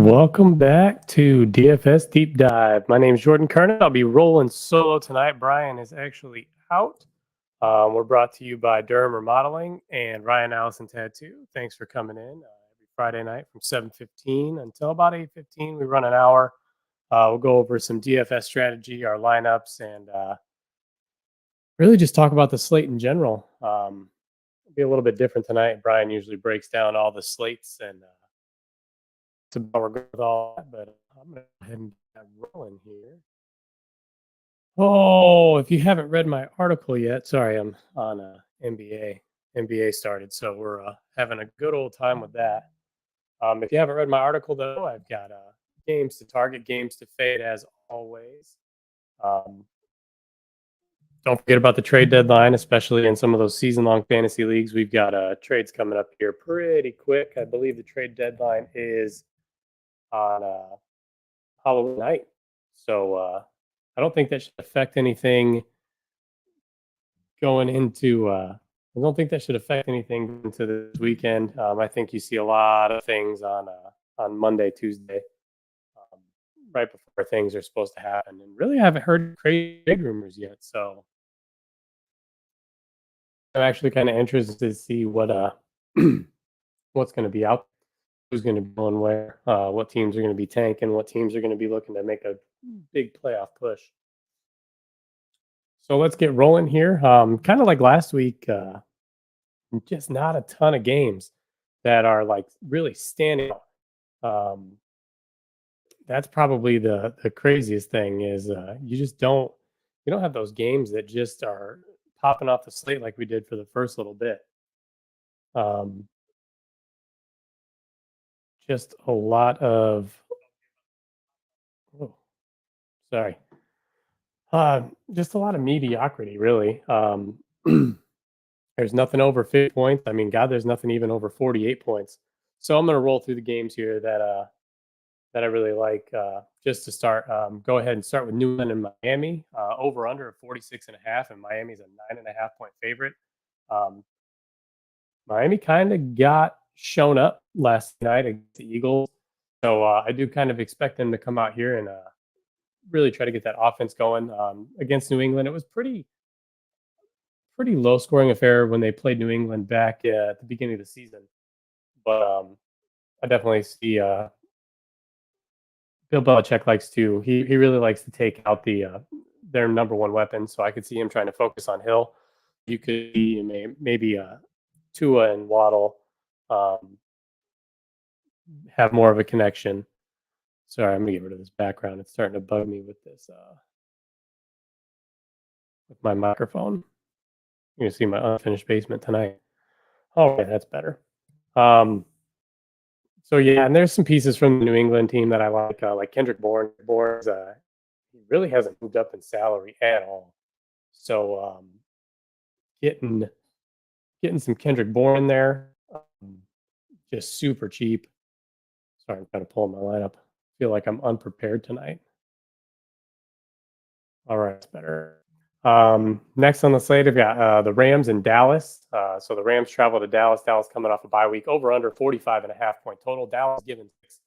Welcome back to DFS Deep Dive. My name is Jordan Kernan. I'll be rolling solo tonight. Brian is actually out. We're brought to you by Durham Remodeling and Ryan Allison Tattoo. Thanks for coming in every Friday night from 7:15 until about 8:15. We run an hour. We'll go over some DFS strategy, our lineups, and really just talk about the slate in general. It'll be a little bit different tonight. Brian usually breaks down all the slates and about we're good with all that, but I'm going to go ahead and get rolling here. Oh, if you haven't read my article yet, sorry, I'm on NBA. NBA started, so we're having a good old time with that. If you haven't read my article, though, I've got games to target, games to fade, as always. Don't forget about the trade deadline, especially in some of those season-long fantasy leagues. We've got trades coming up here pretty quick. I believe the trade deadline is on Halloween night. So I don't think that should affect anything going into I don't think that should affect anything into this weekend. I think you see a lot of things on Monday, Tuesday, right before things are supposed to happen. And really, I haven't heard crazy big rumors yet. So I'm actually kind of interested to see what what's going to be out, who's going to be going where, what teams are going to be tanking, what teams are going to be looking to make a big playoff push. So let's get rolling here. Kind of like last week, just not a ton of games that are like really standing out. That's probably the craziest thing is you don't have those games that just are popping off the slate like we did for the first little bit. Just a lot of sorry. Just a lot of mediocrity, really. There's nothing over 50 points. I mean, God, there's nothing even over 48 points. So I'm going to roll through the games here that I really like. Just to start, go ahead and start with New England and Miami. Over under of 46.5, and Miami's a 9.5 point favorite. Miami kind of got shown up last night against the Eagles, so I do kind of expect them to come out here and really try to get that offense going. Against New England, it was pretty low scoring affair when they played New England back at the beginning of the season. But I definitely see Bill Belichick likes to. He really likes to take out their number one weapon. So I could see him trying to focus on Hill. You could see maybe Tua and Waddle have more of a connection. Sorry, I'm gonna get rid of this background. It's starting to bug me with this with my microphone. You're gonna see my unfinished basement tonight. Okay, that's better. So yeah, and there's some pieces from the New England team that I like Kendrick Bourne. Bourne's he really hasn't moved up in salary at all. So getting some Kendrick Bourne in there, just super cheap. Sorry, I'm trying to pull my lineup. I feel like I'm unprepared tonight. All right, it's better. Next on the slate, I've got the Rams in Dallas. So the Rams travel to Dallas. Dallas coming off a bye week. Over under 45.5 point total. Dallas given 6.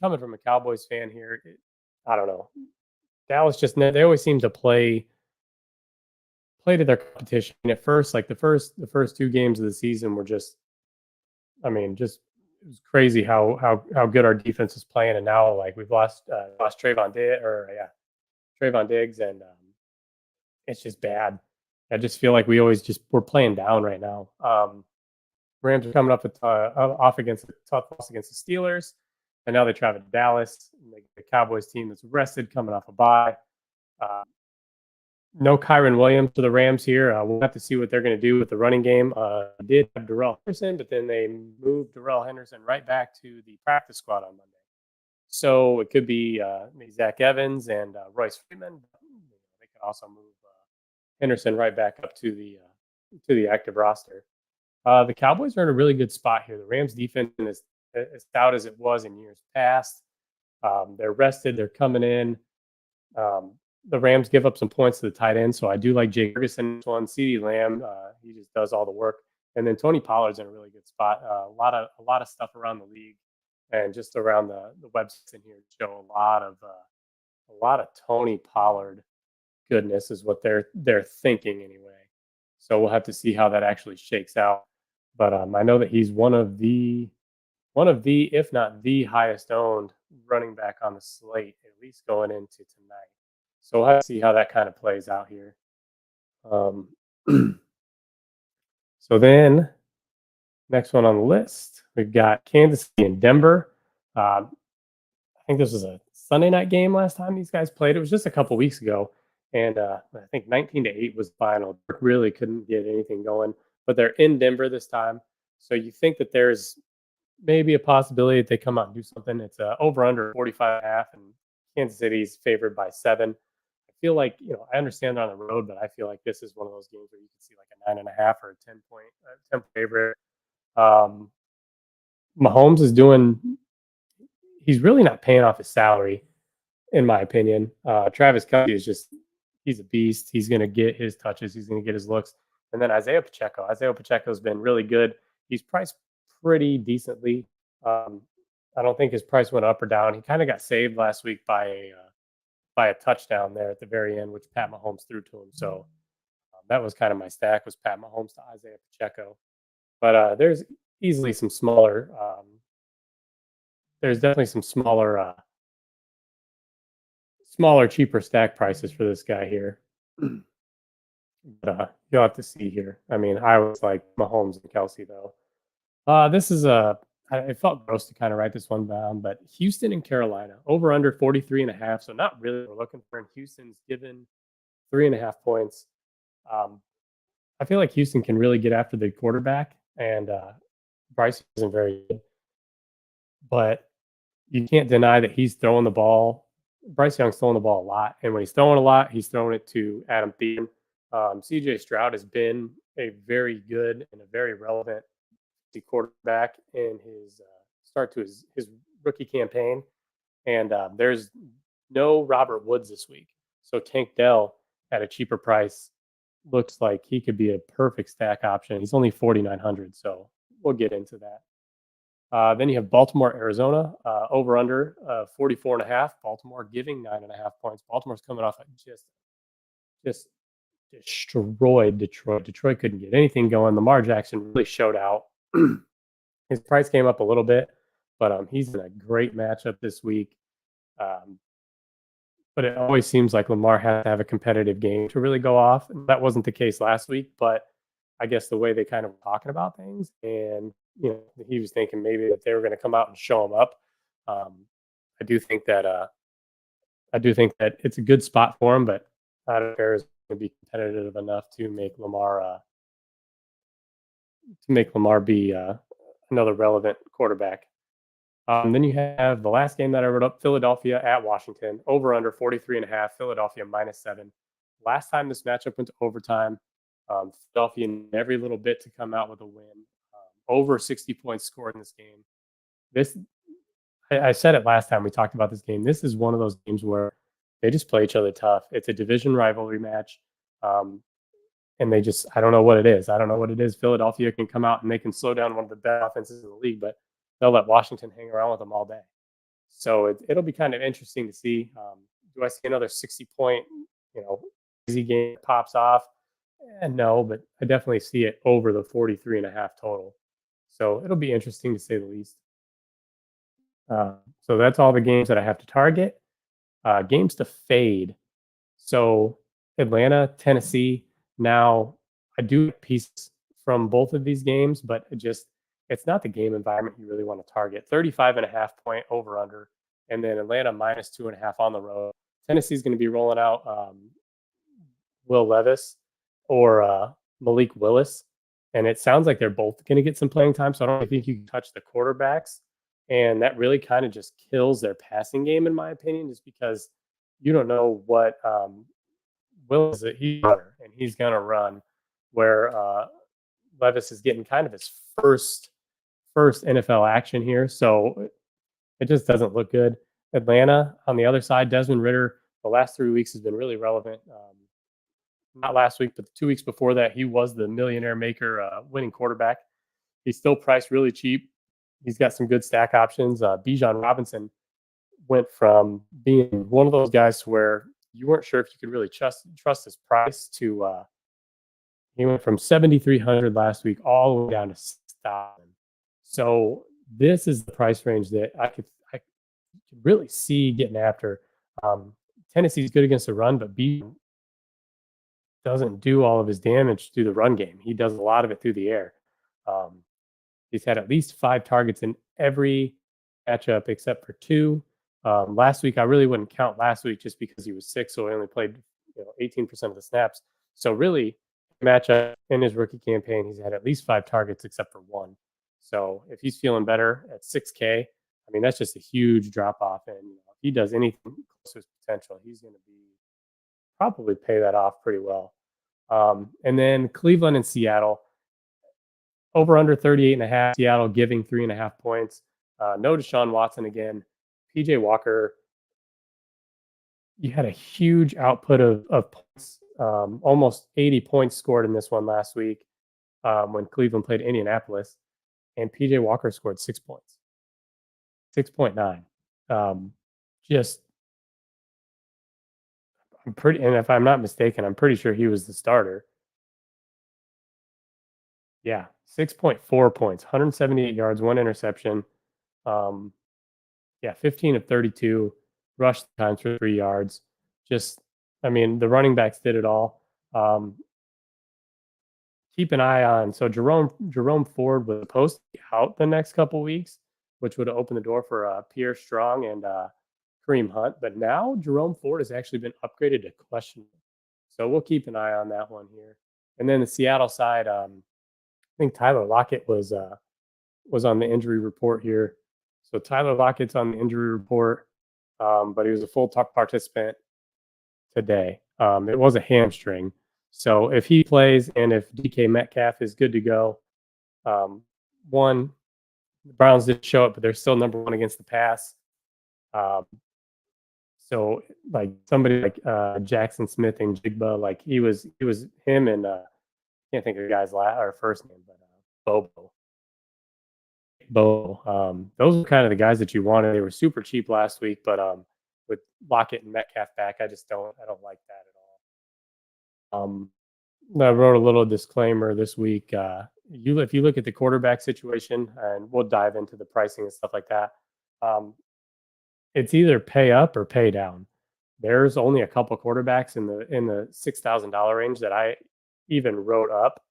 Coming from a Cowboys fan here, I don't know. Dallas they always seem to play to their competition. At first, like the first 2 games of the season were just it was crazy how good our defense is playing, and now like we've lost Trayvon Diggs, and it's just bad. I just feel like we're playing down right now. Rams are coming up off against a tough loss against the Steelers, and now they travel to Dallas. The Cowboys team that's rested, coming off a bye. No Kyron Williams for the Rams here. We'll have to see what they're going to do with the running game. Did have Darrell Henderson, but then they moved Darrell Henderson right back to the practice squad on Monday. So it could be maybe Zach Evans and Royce Freeman. They could also move Henderson right back up to the active roster. The Cowboys are in a really good spot here. The Rams defense is as stout as it was in years past. They're rested. They're coming in. The Rams give up some points to the tight end, so I do like Jake Ferguson. One, CeeDee Lamb, he just does all the work, and then Tony Pollard's in a really good spot. A lot of stuff around the league and just around the websites in here show a lot of Tony Pollard goodness is what they're thinking anyway. So we'll have to see how that actually shakes out. But I know that he's one of the, if not the highest owned running back on the slate, at least going into tonight. So we'll have to see how that kind of plays out here. Um, so then, next one on the list, we've got Kansas City and Denver. I think this was a Sunday night game last time these guys played. It was just a couple weeks ago, and I think 19-8 was the final. Really couldn't get anything going, but they're in Denver this time, so you think that there's maybe a possibility that they come out and do something. It's over under 45.5, and Kansas City's favored by 7. I feel like, I understand they're on the road, but I feel like this is one of those games where you can see like a 9.5 or a 10 favorite. Mahomes is he's really not paying off his salary, in my opinion. Travis Kelce is he's a beast. He's going to get his touches. He's going to get his looks. And then Isaiah Pacheco's been really good. He's priced pretty decently. I don't think his price went up or down. He kind of got saved last week by a touchdown there at the very end, which Pat Mahomes threw to him. So that was kind of my stack, was Pat Mahomes to Isaiah Pacheco. But there's easily some smaller. There's definitely some smaller, cheaper stack prices for this guy here. But you'll have to see here. I mean, I was like Mahomes and Kelce though. This is it felt gross to kind of write this one down, but Houston and Carolina over under 43.5. So not really what we're looking for. And Houston's given 3.5 points. I feel like Houston can really get after the quarterback, and Bryce isn't very good, but you can't deny that he's throwing the ball. Bryce Young's throwing the ball a lot, and when he's throwing a lot, he's throwing it to Adam Thielen. CJ Stroud has been a very good and a very relevant quarterback in his start to his rookie campaign. And there's no Robert Woods this week. So Tank Dell at a cheaper price looks like he could be a perfect stack option. He's only 4,900, so we'll get into that. Then you have Baltimore, Arizona, over under 44.5. Baltimore giving 9.5 points. Baltimore's coming off just destroyed Detroit. Detroit couldn't get anything going. Lamar Jackson really showed out. His price came up a little bit, but he's in a great matchup this week. But it always seems like Lamar has to have a competitive game to really go off. That wasn't the case last week, but I guess the way they kind of were talking about things, and he was thinking maybe that they were going to come out and show him up. I do think that it's a good spot for him, but I don't care is going to be competitive enough to make Lamar be another relevant quarterback. Then you have the last game that I wrote up, Philadelphia at Washington, over under 43.5, Philadelphia -7. Last time this matchup went to overtime, Philadelphia needed every little bit to come out with a win. Over 60 points scored in this game. I said it last time we talked about this game. This is one of those games where they just play each other tough. It's a division rivalry match. And I don't know what it is. Philadelphia can come out and they can slow down one of the best offenses in the league, but they'll let Washington hang around with them all day. So it'll be kind of interesting to see. Do I see another 60-point, easy game that pops off? No, but I definitely see it over the 43.5 total. So it'll be interesting to say the least. So that's all the games that I have to target. Games to fade. So Atlanta, Tennessee. Now, I do get pieces from both of these games, but it's not the game environment you really want to target. 35.5 point over under, and then Atlanta -2.5 on the road. Tennessee's going to be rolling out Will Levis or Malik Willis, and it sounds like they're both going to get some playing time. So I don't think you can touch the quarterbacks, and that really kind of just kills their passing game, in my opinion, just because you don't know what Willis is. He's a runner, and he's going to run. Where Levis is getting kind of his first NFL action here, so it just doesn't look good. Atlanta on the other side, Desmond Ridder, the last 3 weeks has been really relevant. Not last week, but the 2 weeks before that, he was the millionaire maker winning quarterback. He's still priced really cheap. He's got some good stack options. Bijan Robinson went from being one of those guys where you weren't sure if you could really trust his price to he went from 7,300 last week all the way down to 6,000. So this is the price range that I could really see getting after. Tennessee's good against the run, but B doesn't do all of his damage through the run game. He does a lot of it through the air. Um, he's had at least 5 targets in every matchup except for 2. Last week, I really wouldn't count last week just because he was sick, so he only played 18% of the snaps. So really, matchup in his rookie campaign, he's had at least 5 targets except for 1. So if he's feeling better at 6K, I mean, that's just a huge drop off. And if he does anything close to his potential, he's going to be probably pay that off pretty well. And then Cleveland and Seattle, over under 38.5. Seattle giving 3.5 points. No Deshaun Watson again. PJ Walker, you had a huge output of points, almost 80 points scored in this one last week when Cleveland played Indianapolis, and PJ Walker scored 6 points, 6.9. Just, and if I'm not mistaken, I'm pretty sure he was the starter. Yeah, 6.4 points, 178 yards, 1 interception. 15 of 32, rush times for 3 yards. Just, I mean, the running backs did it all. Keep an eye on. So Jerome Ford was supposed to be out the next couple weeks, which would have opened the door for Pierre Strong and Kareem Hunt. But now Jerome Ford has actually been upgraded to questionable. So we'll keep an eye on that one here. And then the Seattle side, I think Tyler Lockett was on the injury report here. So Tyler Lockett's on the injury report, but he was a full participant today. It was a hamstring. So if he plays and if DK Metcalf is good to go, the Browns didn't show it, but they're still number 1 against the pass. So like somebody like Jackson Smith and Jigba, like he was him and can't think of the guy's first name, but Bobo. Those are kind of the guys that you wanted. They were super cheap last week, but with Lockett and Metcalf back, I don't like that at all. I wrote a little disclaimer this week. If you look at the quarterback situation, and we'll dive into the pricing and stuff like that, it's either pay up or pay down. There's only a couple quarterbacks in the $6,000 range that I even wrote up,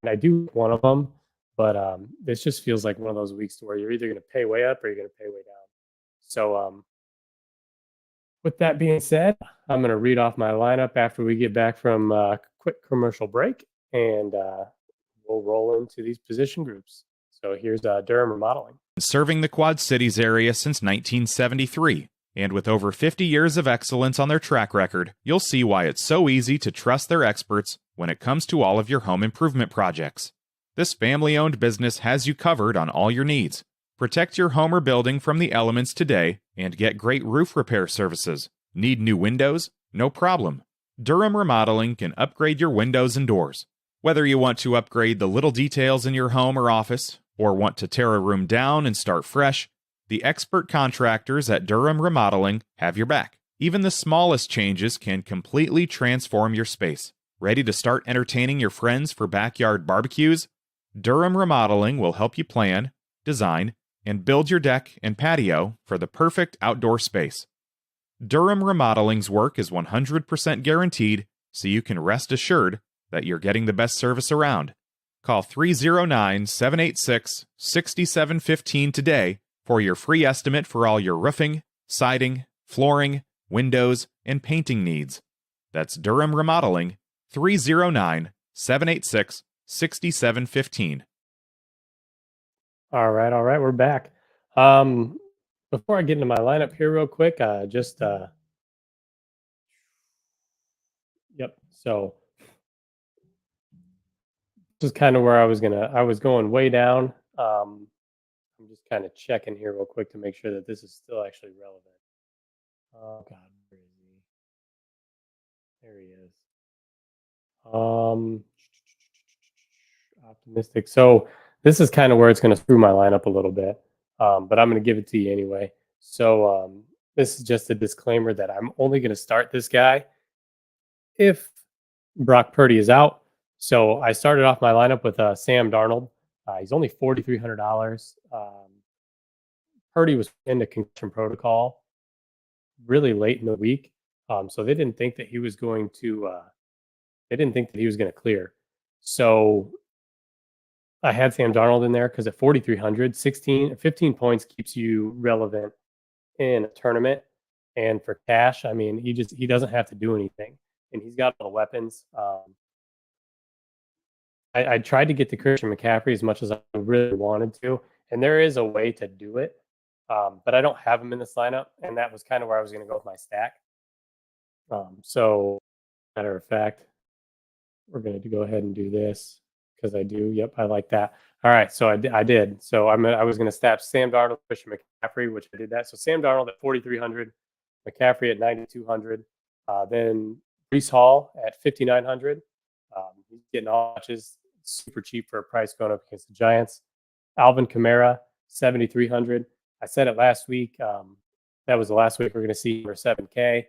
and I do one of them. But this just feels like one of those weeks where you're either going to pay way up or you're going to pay way down. So with that being said, I'm going to read off my lineup after we get back from a quick commercial break, and we'll roll into these position groups. So here's Durham Remodeling. Serving the Quad Cities area since 1973. And with over 50 years of excellence on their track record, you'll see why it's so easy to trust their experts when it comes to all of your home improvement projects. This family-owned business has you covered on all your needs. Protect your home or building from the elements today and get great roof repair services. Need new windows? No problem. Durham Remodeling can upgrade your windows and doors. Whether you want to upgrade the little details in your home or office, or want to tear a room down and start fresh, the expert contractors at Durham Remodeling have your back. Even the smallest changes can completely transform your space. Ready to start entertaining your friends for backyard barbecues? Durham Remodeling will help you plan, design, and build your deck and patio for the perfect outdoor space. Durham Remodeling's work is 100% guaranteed, so you can rest assured that you're getting the best service around. Call 309-786-6715 today for your free estimate for all your roofing, siding, flooring, windows, and painting needs. That's Durham Remodeling, 309-786-6715. All right, we're back. Before I get into my lineup here real quick, so this is kind of where I was going way down. I'm just kind of checking here real quick to make sure that this is still actually relevant. Oh God, where is he? There he is. Optimistic. So this is kind of where it's going to screw my lineup a little bit, but I'm going to give it to you anyway. So this is just a disclaimer that I'm only going to start this guy if Brock Purdy is out. So I started off my lineup with Sam Darnold. He's only $4,300. Purdy was in the concussion protocol really late in the week, so they didn't think that he was going to. They didn't think that he was going to clear. So I had Sam Darnold in there because at 4,300, 15 points keeps you relevant in a tournament. And for cash, I mean, he doesn't have to do anything, and he's got all the weapons. I tried to get to Christian McCaffrey as much as I really wanted to, and there is a way to do it, but I don't have him in this lineup, and that was kind of where I was going to go with my stack. So, matter of fact, we're going to go ahead and do this because I do. Yep, I like that. All right, so I did. So I was going to stack Sam Darnold, Christian McCaffrey, which I did that. So Sam Darnold at 4,300, McCaffrey at 9,200, then Breece Hall at 5,900. He's getting all matches, super cheap for a price going up against the Giants. Alvin Kamara, 7,300. I said it last week. That was the last week we're going to see for 7K.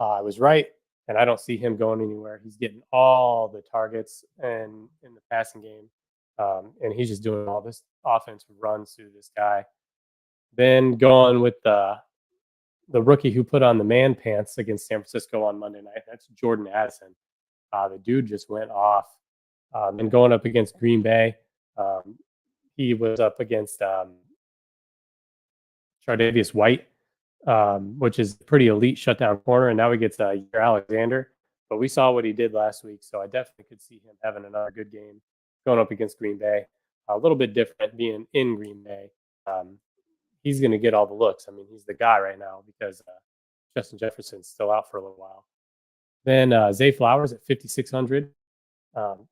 I was right, and I don't see him going anywhere. He's getting all the targets and in the passing game, and he's just doing all this offensive runs through this guy. Then going with the rookie who put on the man pants against San Francisco on Monday night. That's Jordan Addison. The dude just went off. And going up against Green Bay, he was up against Tre'Davious White, which is a pretty elite shutdown corner, and now he gets Jair Alexander. But we saw what he did last week, so I definitely could see him having another good game going up against Green Bay. A little bit different being in Green Bay. He's going to get all the looks. I mean, he's the guy right now because Justin Jefferson's still out for a little while. Then Zay Flowers at 5,600.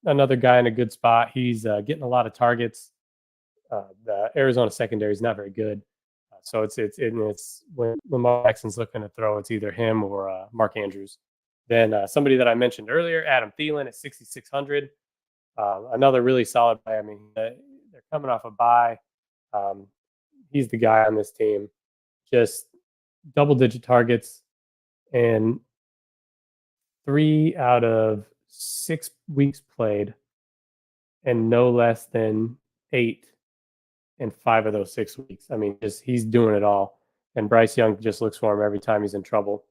Another guy in a good spot. He's getting a lot of targets. The Arizona secondary is not very good. So it's when Lamar Jackson's looking to throw, it's either him or Mark Andrews. Then somebody that I mentioned earlier, Adam Thielen at 6,600. Another really solid buy. I mean, they're coming off a bye. He's the guy on this team. Just double-digit targets, and 3 out of 6 weeks played, and no less than 8 in 5 of those 6 weeks. I mean, he's doing it all. And Bryce Young just looks for him every time he's in trouble.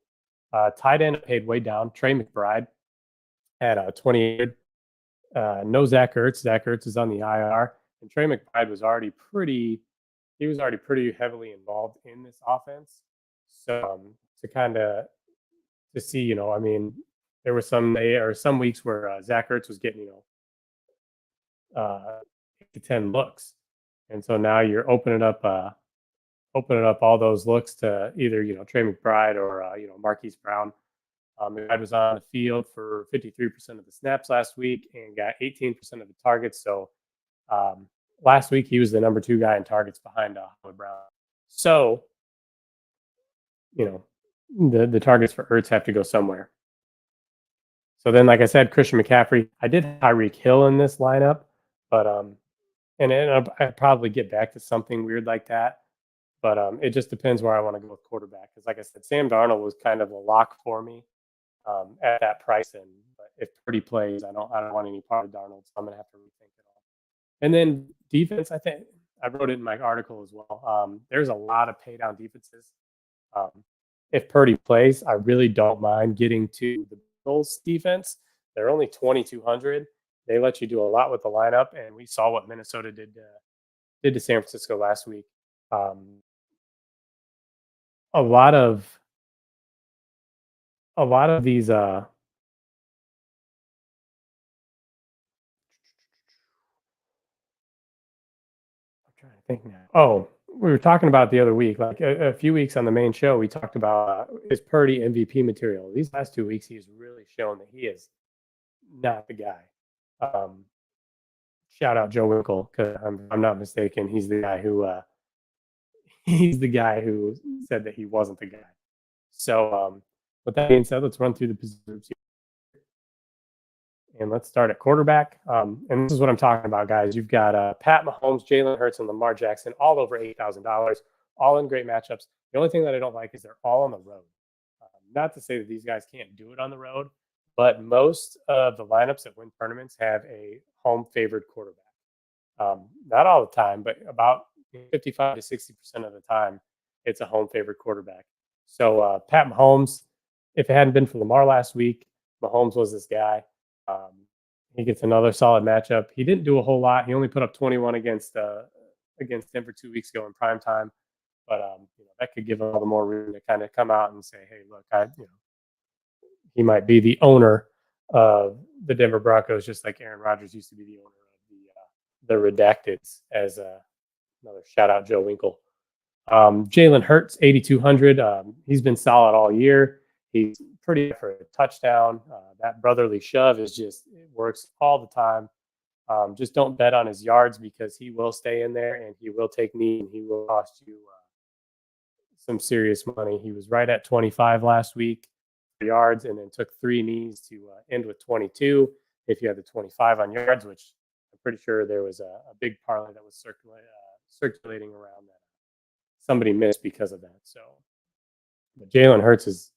Tight end paid way down. Trey McBride at 28. No Zach Ertz. Zach Ertz is on the IR, and Trey McBride was already pretty heavily involved in this offense. So to see, I mean, there were some weeks where Zach Ertz was getting 8 to 10 looks, and so now you're opening up all those looks to either Trey McBride or Marquise Brown. McBride was on the field for 53% of the snaps last week and got 18% of the targets. So last week he was the number 2 guy in targets behind Hollywood Brown. So the targets for Ertz have to go somewhere. So then, like I said, Christian McCaffrey. I did Tyreek Hill in this lineup, but and I'd probably get back to something weird like that. But it just depends where I want to go with quarterback. Because, like I said, Sam Darnold was kind of a lock for me at that price. And if Purdy plays, I don't want any part of Darnold, so I'm gonna have to rethink it all. And then defense, I think I wrote it in my article as well. There's a lot of pay down defenses. If Purdy plays, I really don't mind getting to the Bills defense. They're only 2,200. They let you do a lot with the lineup, and we saw what Minnesota did to San Francisco last week. A lot of these I'm trying to think now. Oh, we were talking about the other week, like a few weeks on the main show, we talked about is Purdy MVP material. These last 2 weeks, he's really shown that he is not the guy. Shout out Joe Winkle, because I'm not mistaken. He's the guy who said that he wasn't the guy. So with that being said, let's run through the position groups here. And let's start at quarterback. And this is what I'm talking about, guys. You've got Pat Mahomes, Jalen Hurts, and Lamar Jackson, all over $8,000, all in great matchups. The only thing that I don't like is they're all on the road. Not to say that these guys can't do it on the road, but most of the lineups that win tournaments have a home favored quarterback. Not all the time, but about 55 to 60% of the time, it's a home favored quarterback. So Pat Mahomes, if it hadn't been for Lamar last week, Mahomes was this guy. He gets another solid matchup. He didn't do a whole lot. He only put up 21 against Denver 2 weeks ago in prime time, but that could give him all the more room to kind of come out and say, "Hey, look, he might be the owner of the Denver Broncos, just like Aaron Rodgers used to be the owner of the Redacteds." As another shout out, Joe Winkle. Jalen Hurts, 8,200. He's been solid all year. He's pretty for a touchdown. That brotherly shove it works all the time. Just don't bet on his yards because he will stay in there and he will take knee and he will cost you some serious money. He was right at 25 last week for yards and then took 3 knees to end with 22. If you had the 25 on yards, which I'm pretty sure there was a big parlay that was circulating around that somebody missed because of that. So Jalen Hurts is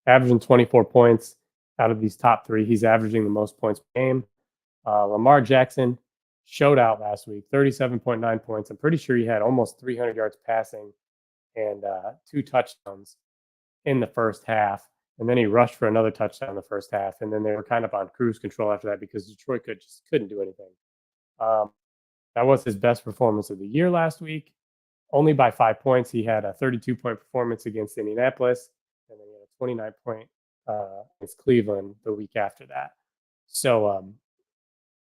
averaging 24 points out of these top 3. He's averaging the most points per game. Lamar Jackson showed out last week, 37.9 points. I'm pretty sure he had almost 300 yards passing and 2 touchdowns in the first half. And then he rushed for another touchdown in the first half. And then they were kind of on cruise control after that because Detroit couldn't do anything. That was his best performance of the year last week, only by 5 points. He had a 32-point performance against Indianapolis, and then he had a 29-point against Cleveland the week after that. So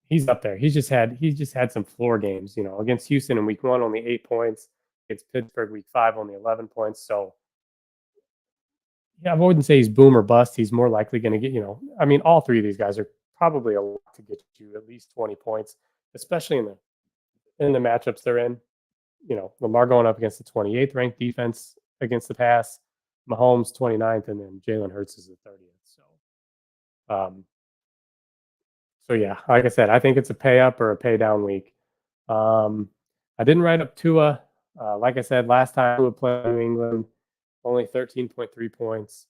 he's up there. He's just had some floor games. Against Houston in week 1, only 8 points. Against Pittsburgh week 5, only 11 points. So yeah, I wouldn't say he's boom or bust. He's more likely going to get, all 3 of these guys are probably a lot to get you at least 20 points, especially in the matchups they're in. Lamar going up against the 28th ranked defense against the pass, Mahomes 29th, and then Jalen Hurts is the 30th. So yeah, like I said, I think it's a pay up or a pay down week. I didn't write up Tua. Like I said, last time we played New England, only 13.3 points.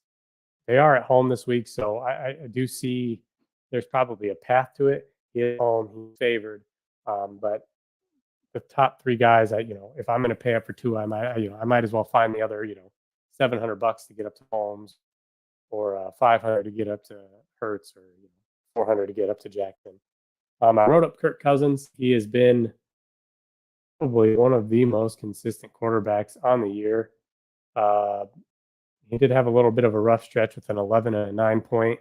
They are at home this week, so I do see there's probably a path to it. He is home, he's favored, but the top 3 guys, if I'm going to pay up for 2, I might as well find the other, $700 to get up to Holmes, or $500 to get up to Hurts, or $400 to get up to Jackson. I wrote up Kirk Cousins. He has been probably one of the most consistent quarterbacks on the year. He did have a little bit of a rough stretch with an 11 and a 9 point,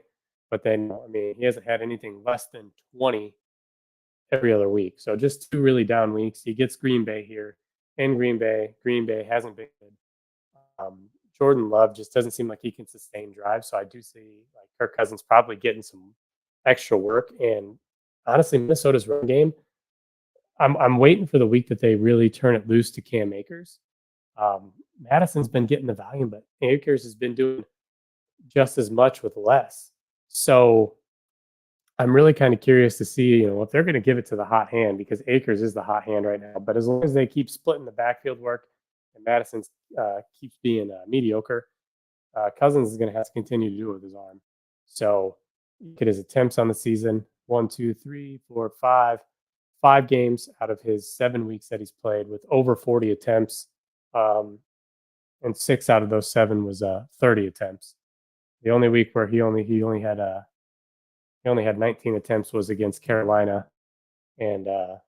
but then he hasn't had anything less than 20 every other week. So just 2 really down weeks. He gets Green Bay here in Green Bay. Green Bay hasn't been good. Jordan Love just doesn't seem like he can sustain drives. So I do see Kirk Cousins probably getting some extra work. And honestly, Minnesota's run game, I'm waiting for the week that they really turn it loose to Cam Akers. Madison's been getting the volume, but Akers has been doing just as much with less. So I'm really kind of curious to see, if they're going to give it to the hot hand, because Akers is the hot hand right now. But as long as they keep splitting the backfield work and Madison keeps being mediocre, Cousins is going to have to continue to do it with his arm. So look at his attempts on the season: 1, 2, 3, 4, 5 games out of his 7 weeks that he's played with over 40 attempts. And 6 out of those 7 was 30 attempts. The only week where he only had 19 attempts was against Carolina, and I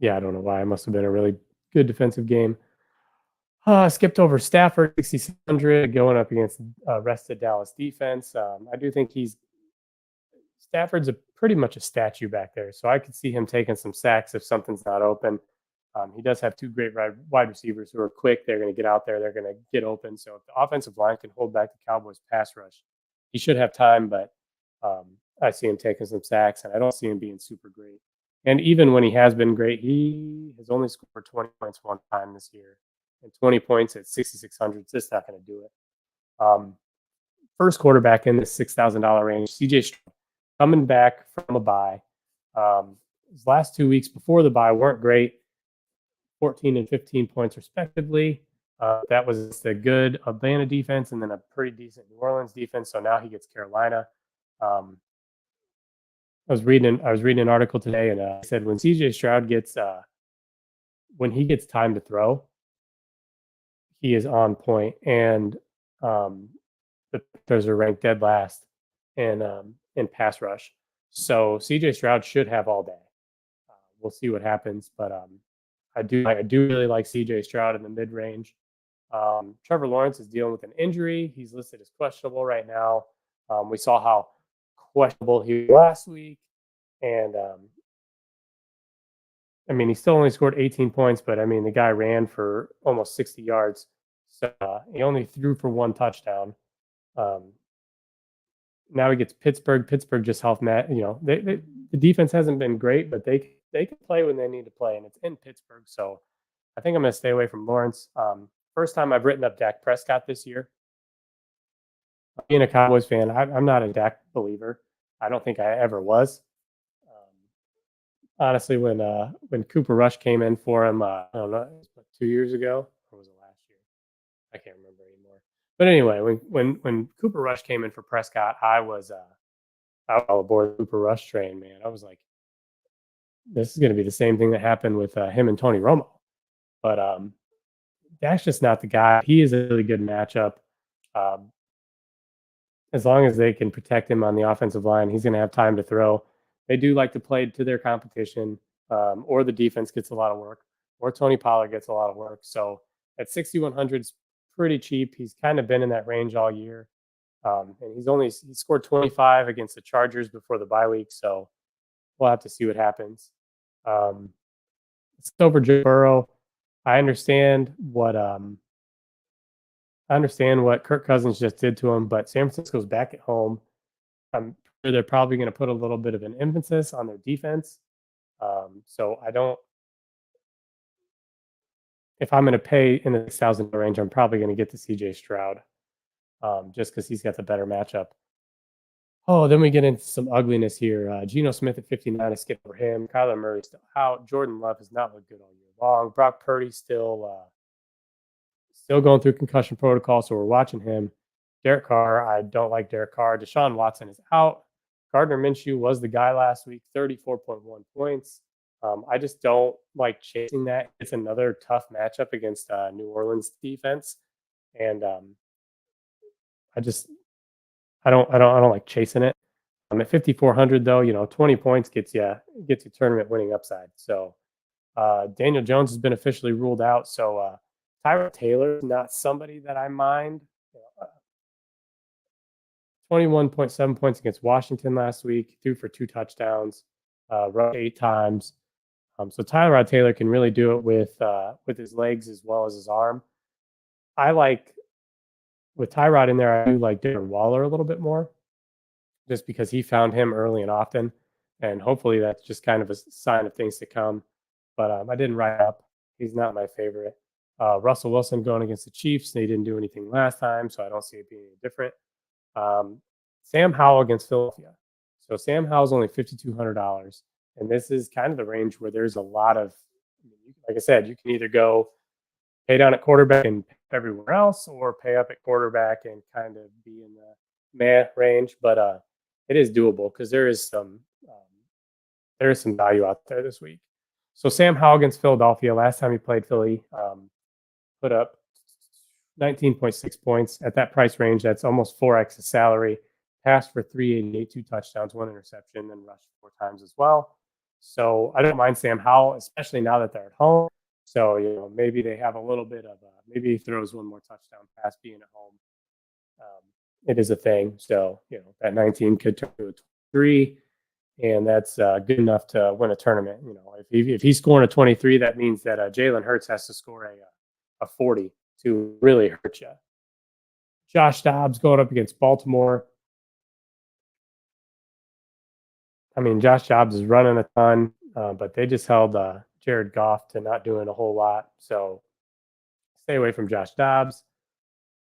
don't know why. It must have been a really good defensive game. Skipped over Stafford, 6,600, going up against rested Dallas defense. I do think Stafford's pretty much a statue back there, so I could see him taking some sacks if something's not open. He does have 2 great wide receivers who are quick. They're going to get out there. They're going to get open. So if the offensive line can hold back the Cowboys' pass rush, he should have time. But I see him taking some sacks, and I don't see him being super great. And even when he has been great, he has only scored 20 points 1 time this year. And 20 points at 6,600 is just not going to do it. first quarterback in the $6,000 range. CJ Stroud coming back from a bye. His last 2 weeks before the bye weren't great, 14 and 15 points respectively. That was the good Atlanta defense and then a pretty decent New Orleans defense. So now he gets Carolina. I was reading an article today, and it said when CJ Stroud gets when he gets time to throw, he is on point, and the Panthers are ranked dead last in pass rush. So CJ Stroud should have all day. We'll see what happens, but I do really like CJ Stroud in the mid range. Trevor Lawrence is dealing with an injury. He's listed as questionable right now. We saw how questionable he was last week, and I mean, he still only scored 18 points, but I mean, the guy ran for almost 60 yards. So he only threw for 1 touchdown. Now he gets Pittsburgh. Pittsburgh just helped Matt. You know, the defense hasn't been great, but they can play when they need to play, and it's in Pittsburgh. So I think I'm going to stay away from Lawrence. First time I've written up Dak Prescott this year. Being a Cowboys fan, I'm not a Dak believer. I don't think I ever was. Honestly, when Cooper Rush came in for him, I don't know, it was like 2 years ago, or was it last year? I can't remember anymore. But anyway, when Cooper Rush came in for Prescott, I was all aboard the Cooper Rush train, man. I was like, this is going to be the same thing that happened with him and Tony Romo. But Dak's just not the guy. He is a really good matchup. As long as they can protect him on the offensive line, he's going to have time to throw. They do like to play to their competition, or the defense gets a lot of work, or Tony Pollard gets a lot of work. So at 6,100 is pretty cheap. He's kind of been in that range all year. And he scored 25 against the Chargers before the bye week. So we'll have to see what happens. It's over Joe Burrow. I understand what Kirk Cousins just did to him, but San Francisco's back at home. I'm sure they're probably going to put a little bit of an emphasis on their defense. So I don't. If I'm going to pay in the $6,000 range, I'm probably going to get the CJ Stroud, just because he's got the better matchup. Oh, then we get into some ugliness here. Geno Smith at 59, I skipped over him. Kyler Murray still out. Jordan Love has not looked good all year long. Brock Purdy still going through concussion protocol, so we're watching him. Derek Carr, I don't like Derek Carr. Deshaun Watson is out. Gardner Minshew was the guy last week, 34.1 points. I just don't like chasing that. It's another tough matchup against New Orleans defense, and I don't like chasing it. At 5,400 though, 20 points gets you tournament winning upside. So Daniel Jones has been officially ruled out. So Tyrod Taylor is not somebody that I mind. 21.7 points against Washington last week, threw for 2 touchdowns, rushed 8 times. So Tyrod Taylor can really do it with his legs as well as his arm. I like, with Tyrod in there, I do like Darren Waller a little bit more, just because he found him early and often, and hopefully that's just kind of a sign of things to come. But I didn't write up. He's not my favorite. Russell Wilson going against the Chiefs. They didn't do anything last time, so I don't see it being any different. Sam Howell against Philadelphia. So Sam Howell's only $5,200, and this is kind of the range where there's a lot of, like I said, you can either go pay down at quarterback and pay up everywhere else, or pay up at quarterback and kind of be in the meh range. But it is doable because there is some value out there this week. So Sam Howell against Philadelphia. Last time he played Philly, put up 19.6 points at that price range. That's almost 4x his salary. Passed for 388, 2 touchdowns, 1 interception, and rushed 4 times as well. So I don't mind Sam Howell, especially now that they're at home. So maybe they have a little bit of maybe he throws 1 more touchdown pass being at home. It is a thing. So that 19 could turn to a 23, and that's good enough to win a tournament. If he's scoring a 23, that means that Jalen Hurts has to score a 40 to really hurt you. Josh Dobbs going up against Baltimore. I mean, Josh Dobbs is running a ton, but they just held Jared Goff to not doing a whole lot. So stay away from Josh Dobbs.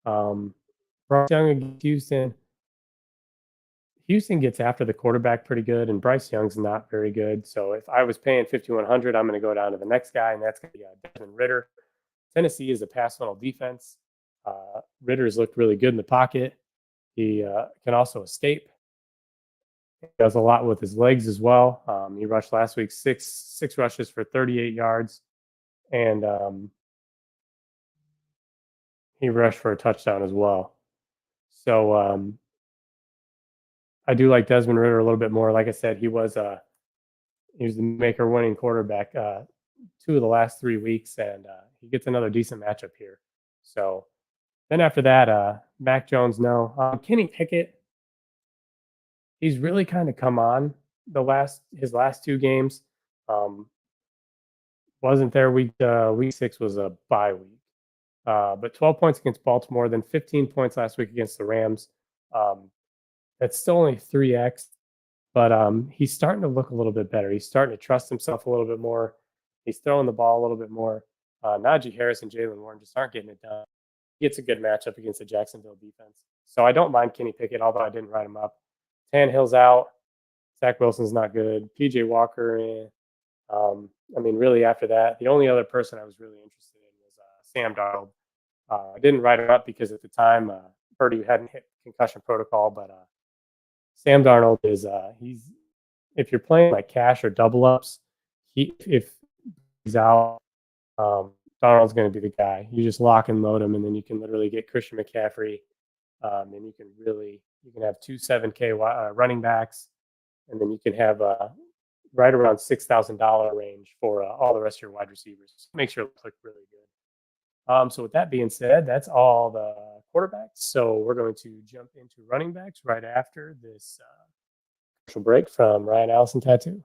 Bryce Young against Houston. Houston gets after the quarterback pretty good, and Bryce Young's not very good. So if I was paying 5,100, I'm going to go down to the next guy, and that's going to be Desmond Ritter. Tennessee is a pass funnel defense. Ritter's looked really good in the pocket. He can also escape. He does a lot with his legs as well. He rushed last week six rushes for 38 yards, and he rushed for a touchdown as well. So I do like Desmond Ritter a little bit more. Like I said, he was the maker-winning quarterback 2 of the last 3 weeks, and he gets another decent matchup here. So then after that, Mac Jones, no. Kenny Pickett, he's really kind of come on his last 2 games. Wasn't there week 6 was a bye week. But 12 points against Baltimore, then 15 points last week against the Rams. That's still only 3x, but he's starting to look a little bit better. He's starting to trust himself a little bit more. He's throwing the ball a little bit more. Najee Harris and Jalen Warren just aren't getting it done. He gets a good matchup against the Jacksonville defense. So I don't mind Kenny Pickett, although I didn't write him up. Tannehill's out. Zach Wilson's not good. PJ Walker, really after that, the only other person I was really interested in was Sam Darnold. I didn't write him up because at the time Purdy hadn't hit concussion protocol, but Sam Darnold is if you're playing like cash or double ups, if he's out, Darnold's going to be the guy. You just lock and load him, and then you can literally get Christian McCaffrey, and you can have 2 7K running backs, and then you can have right around $6,000 range for all the rest of your wide receivers. Make sure it looks really good. So with that being said, that's all the quarterbacks. So we're going to jump into running backs right after this commercial break from Ryan Allison Tattoo.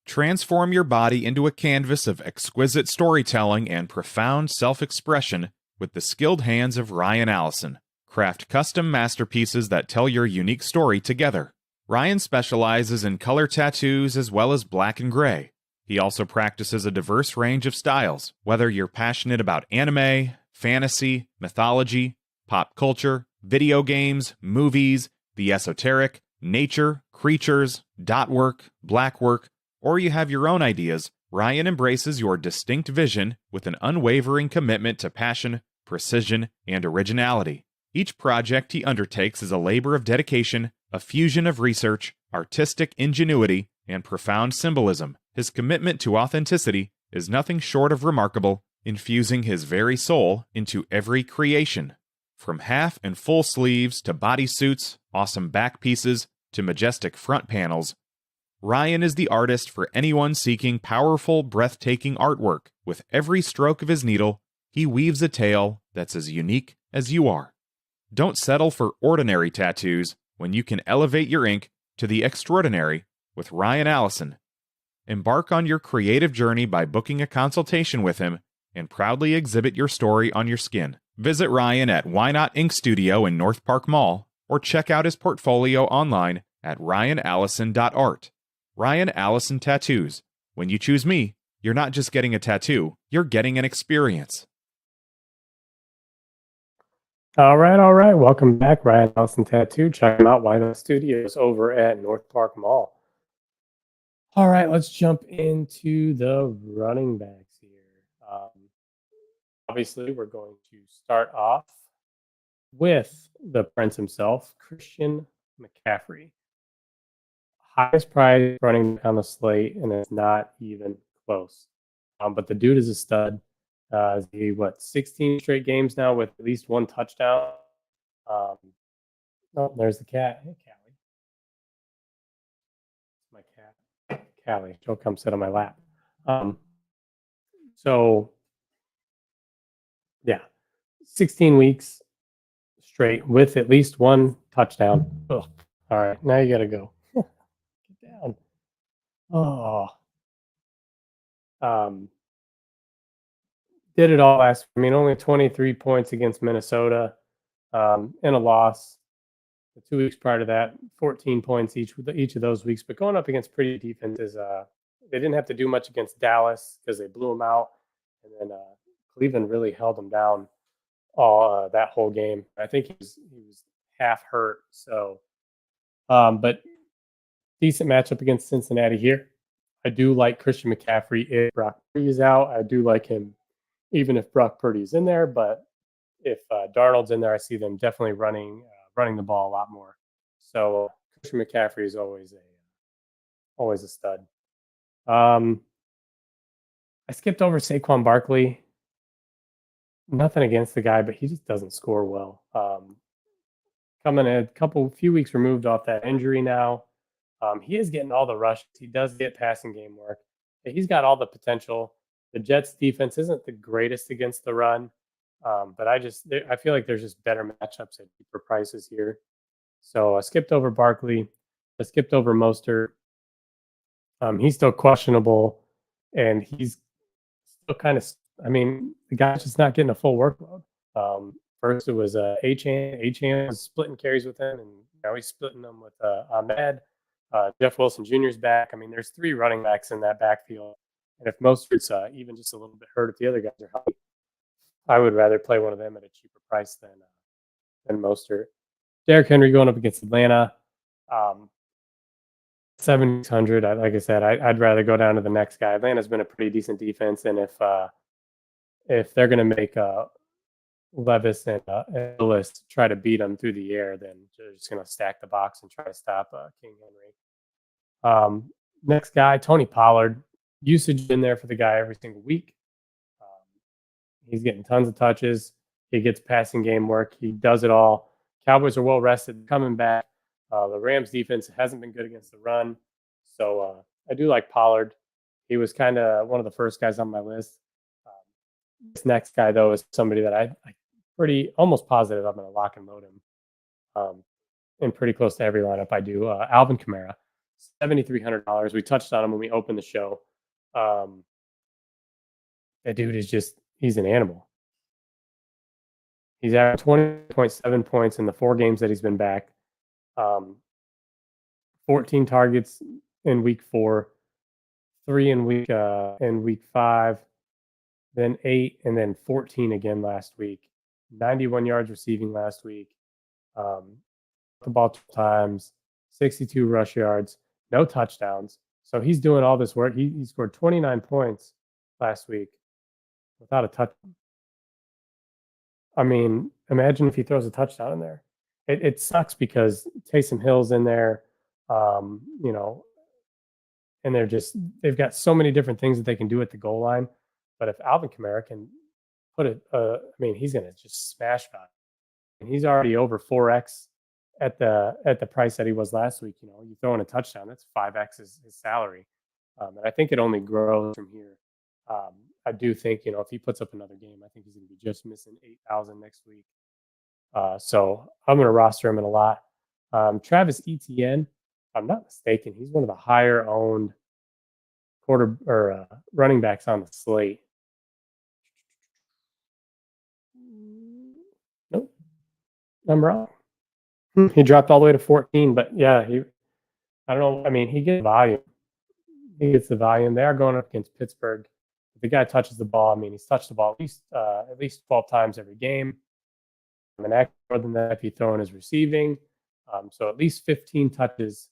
Transform your body into a canvas of exquisite storytelling and profound self-expression with the skilled hands of Ryan Allison. Craft custom masterpieces that tell your unique story together. Ryan specializes in color tattoos as well as black and gray. He also practices a diverse range of styles, whether you're passionate about anime, fantasy, mythology, pop culture, video games, movies, the esoteric, nature, creatures, dot work, black work, or you have your own ideas. Ryan embraces your distinct vision with an unwavering commitment to passion, precision, and originality. Each project he undertakes is a labor of dedication, a fusion of research, artistic ingenuity, and profound symbolism. His commitment to authenticity is nothing short of remarkable, infusing his very soul into every creation. From half and full sleeves to bodysuits, awesome back pieces, to majestic front panels, Ryan is the artist for anyone seeking powerful, breathtaking artwork. With every stroke of his needle, he weaves a tale that's as unique as you are. Don't settle for ordinary tattoos when you can elevate your ink to the extraordinary with Ryan Allison. Embark on your creative journey by booking a consultation with him and proudly exhibit your story on your skin. Visit Ryan at Why Not Ink Studio in North Park Mall or check out his portfolio online at ryanallison.art. Ryan Allison Tattoos. When you choose me, you're not just getting a tattoo, you're getting an experience. All right. Welcome back, Ryan Allison Tattoo. Check him out, Why Not Studios over at North Park Mall. All right, let's jump into the running backs here. Obviously, we're going to start off with the Prince himself, Christian McCaffrey. Highest price running on the slate, and it's not even close. But the dude is a stud. 16 straight games now with at least one touchdown. Oh, there's the cat. Hey, Callie. My cat. Callie, she'll come sit on my lap. So, yeah, 16 weeks straight with at least one touchdown. Ugh. All right, now you got to go. Get down. Oh. Did it all last. Only 23 points against Minnesota in a loss. The 2 weeks prior to that, 14 points each of those weeks. But going up against pretty defenses, they didn't have to do much against Dallas because they blew them out, and then Cleveland really held them down all that whole game. I think he was half hurt, so But decent matchup against Cincinnati here. I do like Christian McCaffrey if Brock Purdy is out. I do like him even if Brock Purdy is in there. But if Darnold's in there, I see them definitely running the ball a lot more. So Christian McCaffrey is always a stud. I skipped over Saquon Barkley. Nothing against the guy, but he just doesn't score well. Coming a few weeks removed off that injury now. He is getting all the rushes. He does get passing game work. He's got all the potential. The Jets defense isn't the greatest against the run, but I feel like there's just better matchups at deeper prices here. So I skipped over Barkley. I skipped over Mostert. He's still questionable, and he's still kind of. I mean, the guy's just not getting a full workload. First, it was Achane. Achane was splitting carries with him, and now he's splitting them with Ahmed. Jeff Wilson Jr. is back. I mean, there's 3 running backs in that backfield, and if Mostert's even just a little bit hurt, if the other guys are healthy, I would rather play one of them at a cheaper price than Mostert. Derrick Henry going up against Atlanta. 7,600. Like I said, I'd rather go down to the next guy. Atlanta's been a pretty decent defense, and if they're going to make Levis and Willis try to beat them through the air, then they're just going to stack the box and try to stop King Henry. Next guy, Tony Pollard. Usage in there for the guy every single week. He's getting tons of touches. He gets passing game work. He does it all. Cowboys are well rested, coming back. The Rams defense hasn't been good against the run. So I do like Pollard. He was kind of one of the first guys on my list. This next guy, though, is somebody that I pretty almost positive I'm going to lock and load him in pretty close to every lineup I do. Alvin Kamara, $7,300. We touched on him when we opened the show. That dude is he's an animal. He's averaged 20.7 points in the 4 games that he's been back. 14 targets in week 4, 3 in week 5, then 8, and then 14 again last week. 91 yards receiving last week. The ball 2 times, 62 rush yards, no touchdowns. So he's doing all this work. He scored 29 points last week without a touchdown. I mean, imagine if he throws a touchdown in there. It sucks because Taysom Hill's in there, and they've got so many different things that they can do at the goal line. But if Alvin Kamara can put it, he's going to just smash that. And he's already over 4x at the price that he was last week. You throw in a touchdown, that's 5x his salary, and I think it only grows from here. I do think if he puts up another game, I think he's going to be just missing 8,000 next week. So I'm going to roster him in a lot. Travis Etienne, if I'm not mistaken, he's one of the higher owned running backs on the slate. Nope, I'm wrong. He dropped all the way to 14, but yeah, I don't know. I mean, he gets volume. He gets the volume. They are going up against Pittsburgh. If the guy touches the ball, he's touched the ball at least 12 times every game. And actually more than that if you throw in his receiving. So at least 15 touches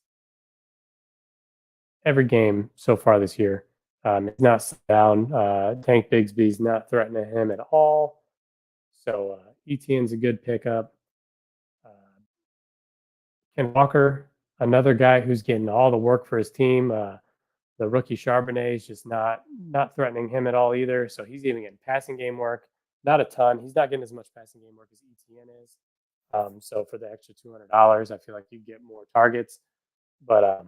every game so far this year. He's not down. Tank Bigsby's not threatening him at all. So Etienne's a good pickup. Ken Walker, another guy who's getting all the work for his team. The rookie Charbonnet is just not threatening him at all either. So he's even getting passing game work. Not a ton. He's not getting as much passing game work as Etienne is. So for the extra $200, I feel like you get more targets. But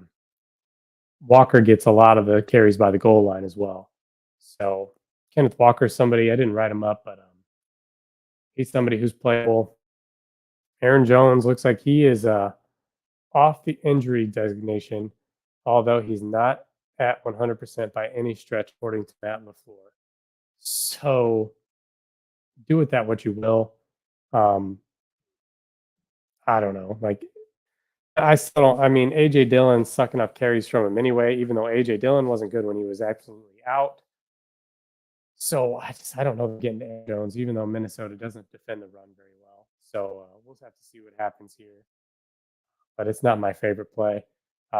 Walker gets a lot of the carries by the goal line as well. So Kenneth Walker is somebody, I didn't write him up, but he's somebody who's playable. Aaron Jones looks like he is off the injury designation, although he's not at 100% by any stretch, according to Matt LaFleur. So do with that what you will. I don't know. I still don't. AJ Dillon's sucking up carries from him anyway, even though AJ Dillon wasn't good when he was absolutely out. So I don't know getting to Aaron Jones, even though Minnesota doesn't defend the run very well. So we'll have to see what happens here. but it's not my favorite play.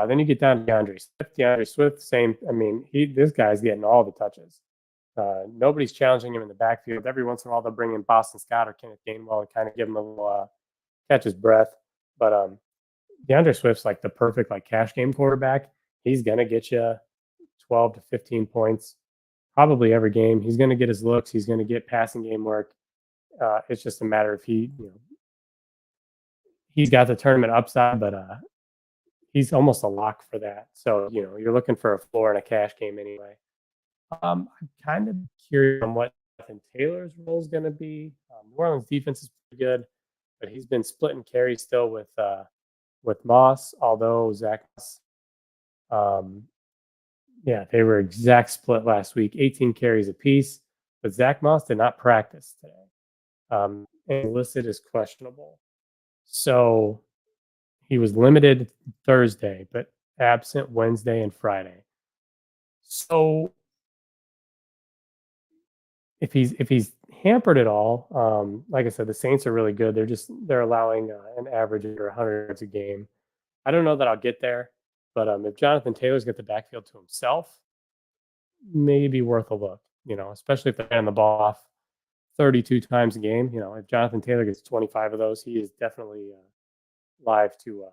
Then you get down to DeAndre Swift. DeAndre Swift, same. I mean, this guy's getting all the touches. Nobody's challenging him in the backfield. Every once in a while, they'll bring in Boston Scott or Kenneth Gainwell and kind of give him a little catch his breath. But DeAndre Swift's like the perfect like cash game quarterback. He's gonna get you 12 to 15 points probably every game. He's gonna get his looks. He's gonna get passing game work. It's just a matter of he's got the tournament upside, but he's almost a lock for that. So you're looking for a floor in a cash game anyway. I'm kind of curious on what Jonathan Taylor's role is going to be. New Orleans defense is pretty good, but he's been splitting carries still with Moss. Although Zach, they were exact split last week, 18 carries apiece. But Zach Moss did not practice today, and listed as questionable. So he was limited Thursday, but absent Wednesday and Friday. So if he's hampered at all, like I said, the Saints are really good. They're allowing an average under 100 yards a game. I don't know that I'll get there, but if Jonathan Taylor's got the backfield to himself, maybe worth a look. Especially if they hand the ball off 32 times a game. If Jonathan Taylor gets 25 of those, he is definitely live to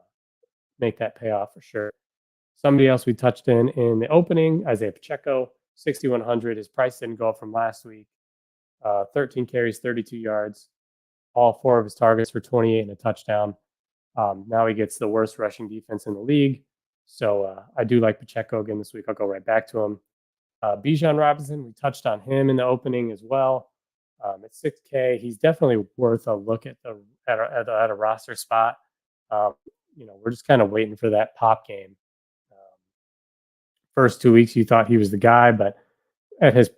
make that pay off for sure. Somebody else we touched in the opening, Isaiah Pacheco, 6,100. His price didn't go up from last week. 13 carries, 32 yards. All 4 of his targets for 28 and a touchdown. Now he gets the worst rushing defense in the league. So I do like Pacheco again this week. I'll go right back to him. Bijan Robinson, we touched on him in the opening as well. At 6K, he's definitely worth a look at a roster spot. We're just kind of waiting for that pop game. First 2 weeks, you thought he was the guy, but at his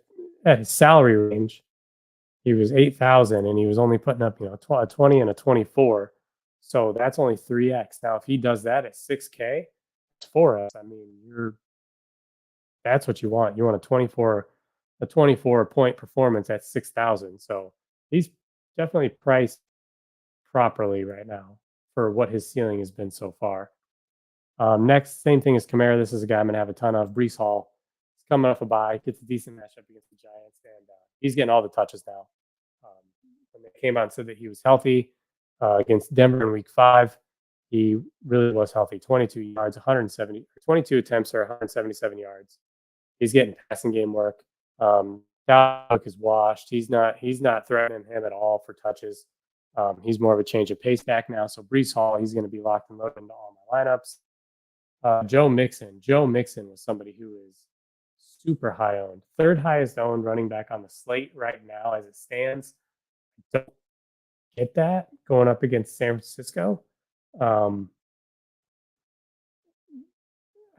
salary range, he was 8,000, and he was only putting up a 20 and a 24. So that's only 3x. Now, if he does that at 6K, it's 4x. I mean, that's what you want. You want a 24 point performance at 6,000. So he's definitely priced properly right now for what his ceiling has been so far. Next, same thing as Kamara. This is a guy I'm going to have a ton of. Breece Hall. He's coming off a bye, gets a decent matchup against the Giants, and he's getting all the touches now. When they came out and said that he was healthy against Denver in Week 5, he really was healthy. 22 yards, 22 attempts or 177 yards. He's getting passing game work. Dalvin is washed. He's not threatening him at all for touches. He's more of a change of pace back now. So Breece Hall, he's going to be locked and loaded into all my lineups. Joe Mixon. Joe Mixon was somebody who is super high owned. 3rd highest owned running back on the slate right now as it stands. Don't get that going up against San Francisco. I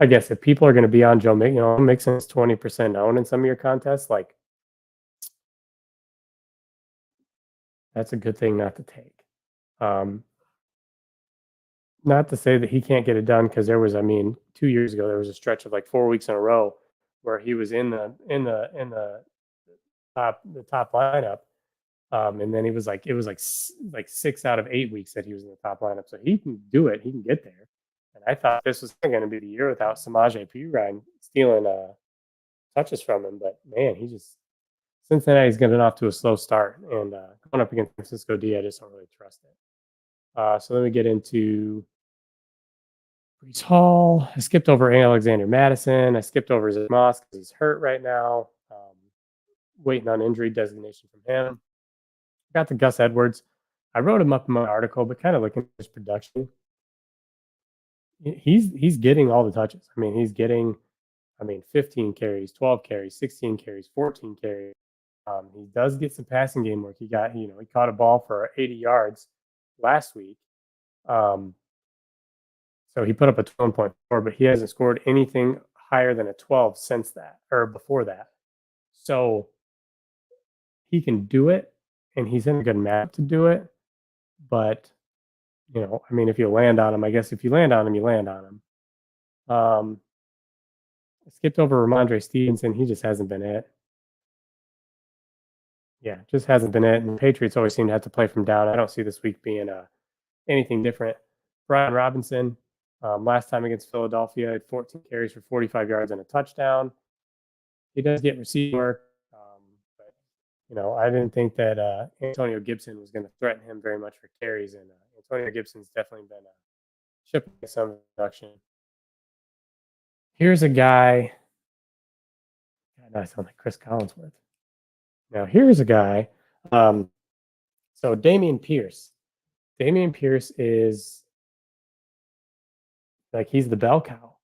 guess if people are going to be on Joe Mixon, Mixon is 20% owned in some of your contests. Like, that's a good thing not to take. Not to say that he can't get it done, because there was, 2 years ago, there was a stretch of like 4 weeks in a row where he was in the top lineup, and then it was like 6 out of 8 weeks that he was in the top lineup. So he can do it. He can get there. And I thought this was going to be the year without Samaje Perine stealing touches from him, but man, Cincinnati's getting off to a slow start, and going up against Francisco D, I just don't really trust it. So then we get into Breece Hall. I skipped over Alexander Madison. I skipped over Zach Moss because he's hurt right now. Waiting on injury designation from him. Got to Gus Edwards. I wrote him up in my article, but kind of looking at his production, he's getting all the touches. He's getting 15 carries, 12 carries, 16 carries, 14 carries. He does get some passing game work. He caught a ball for 80 yards last week. So he put up a 12.4, but he hasn't scored anything higher than a 12 since that, or before that. So he can do it, and he's in a good map to do it. But, if you land on him, I guess if you land on him, you land on him. I skipped over Ramondre Stevenson. He just hasn't been it. Yeah, just hasn't been it. And the Patriots always seem to have to play from down. I don't see this week being anything different. Brian Robinson, last time against Philadelphia, had 14 carries for 45 yards and a touchdown. He does get receiving work, but I didn't think that Antonio Gibson was going to threaten him very much for carries, and Antonio Gibson's definitely been chipping some production. Here's a guy. God, I sound like Chris Collinsworth. Now here's a guy. So Damian Pierce. Damian Pierce is like he's the bell cow,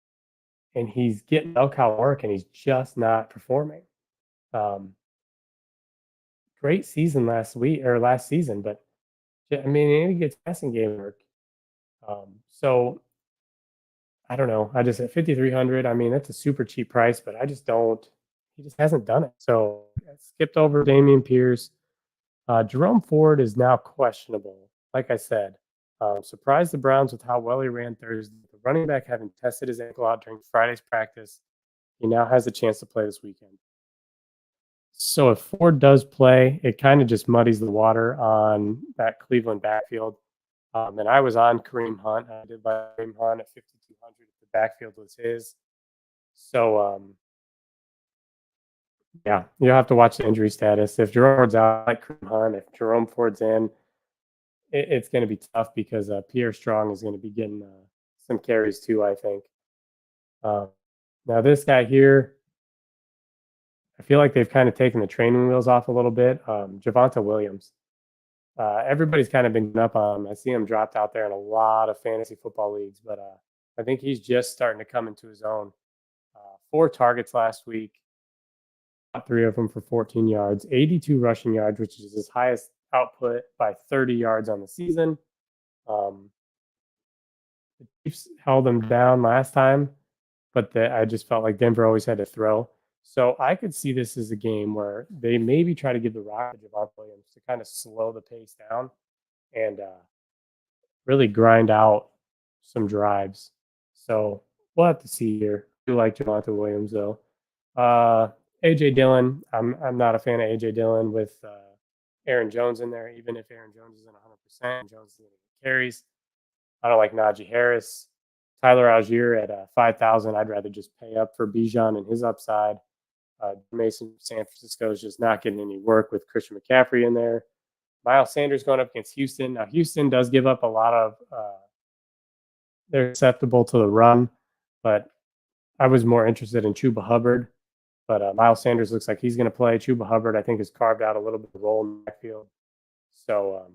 and he's getting bell cow work, and he's just not performing. Great season last season, but I mean, he gets passing game work. So I don't know. I just at 5,300. I mean, that's a super cheap price, but I just don't. He just hasn't done it. So I skipped over Damian Pierce. Jerome Ford is now questionable. Like I said, surprised the Browns with how well he ran Thursday. The running back having tested his ankle out during Friday's practice, he now has a chance to play this weekend. So if Ford does play, it kind of just muddies the water on that Cleveland backfield. And I was on Kareem Hunt. I did buy Kareem Hunt at 5,200 if the backfield was his. So, yeah, you'll have to watch the injury status. If Jerome Ford's out, like Kareem Hunt, if Jerome Ford's in, it's going to be tough because Pierre Strong is going to be getting some carries too, I think. Now, this guy here, I feel like they've kind of taken the training wheels off a little bit. Javonte Williams. Everybody's kind of been up on him. I see him dropped out there in a lot of fantasy football leagues, but I think he's just starting to come into his own. 4 targets last week, 3 of them for 14 yards, 82 rushing yards, which is his highest output by 30 yards on the season. The Chiefs held him down last time, but I just felt like Denver always had to throw. So I could see this as a game where they maybe try to give the rock to Javonte Williams to kind of slow the pace down and really grind out some drives. So we'll have to see here. I do like Javonte Williams though. AJ Dillon. I'm not a fan of AJ Dillon with Aaron Jones in there. Even if Aaron Jones isn't 100%, Jones is going to get carries. I don't like Najee Harris. Tyler Algier at 5,000. I'd rather just pay up for Bijan and his upside. Mason San Francisco is just not getting any work with Christian McCaffrey in there. Miles Sanders going up against Houston. Now, Houston does give up a lot of they're susceptible to the run, but I was more interested in Chuba Hubbard. But Miles Sanders looks like he's going to play. Chuba Hubbard, I think, has carved out a little bit of role in the backfield. So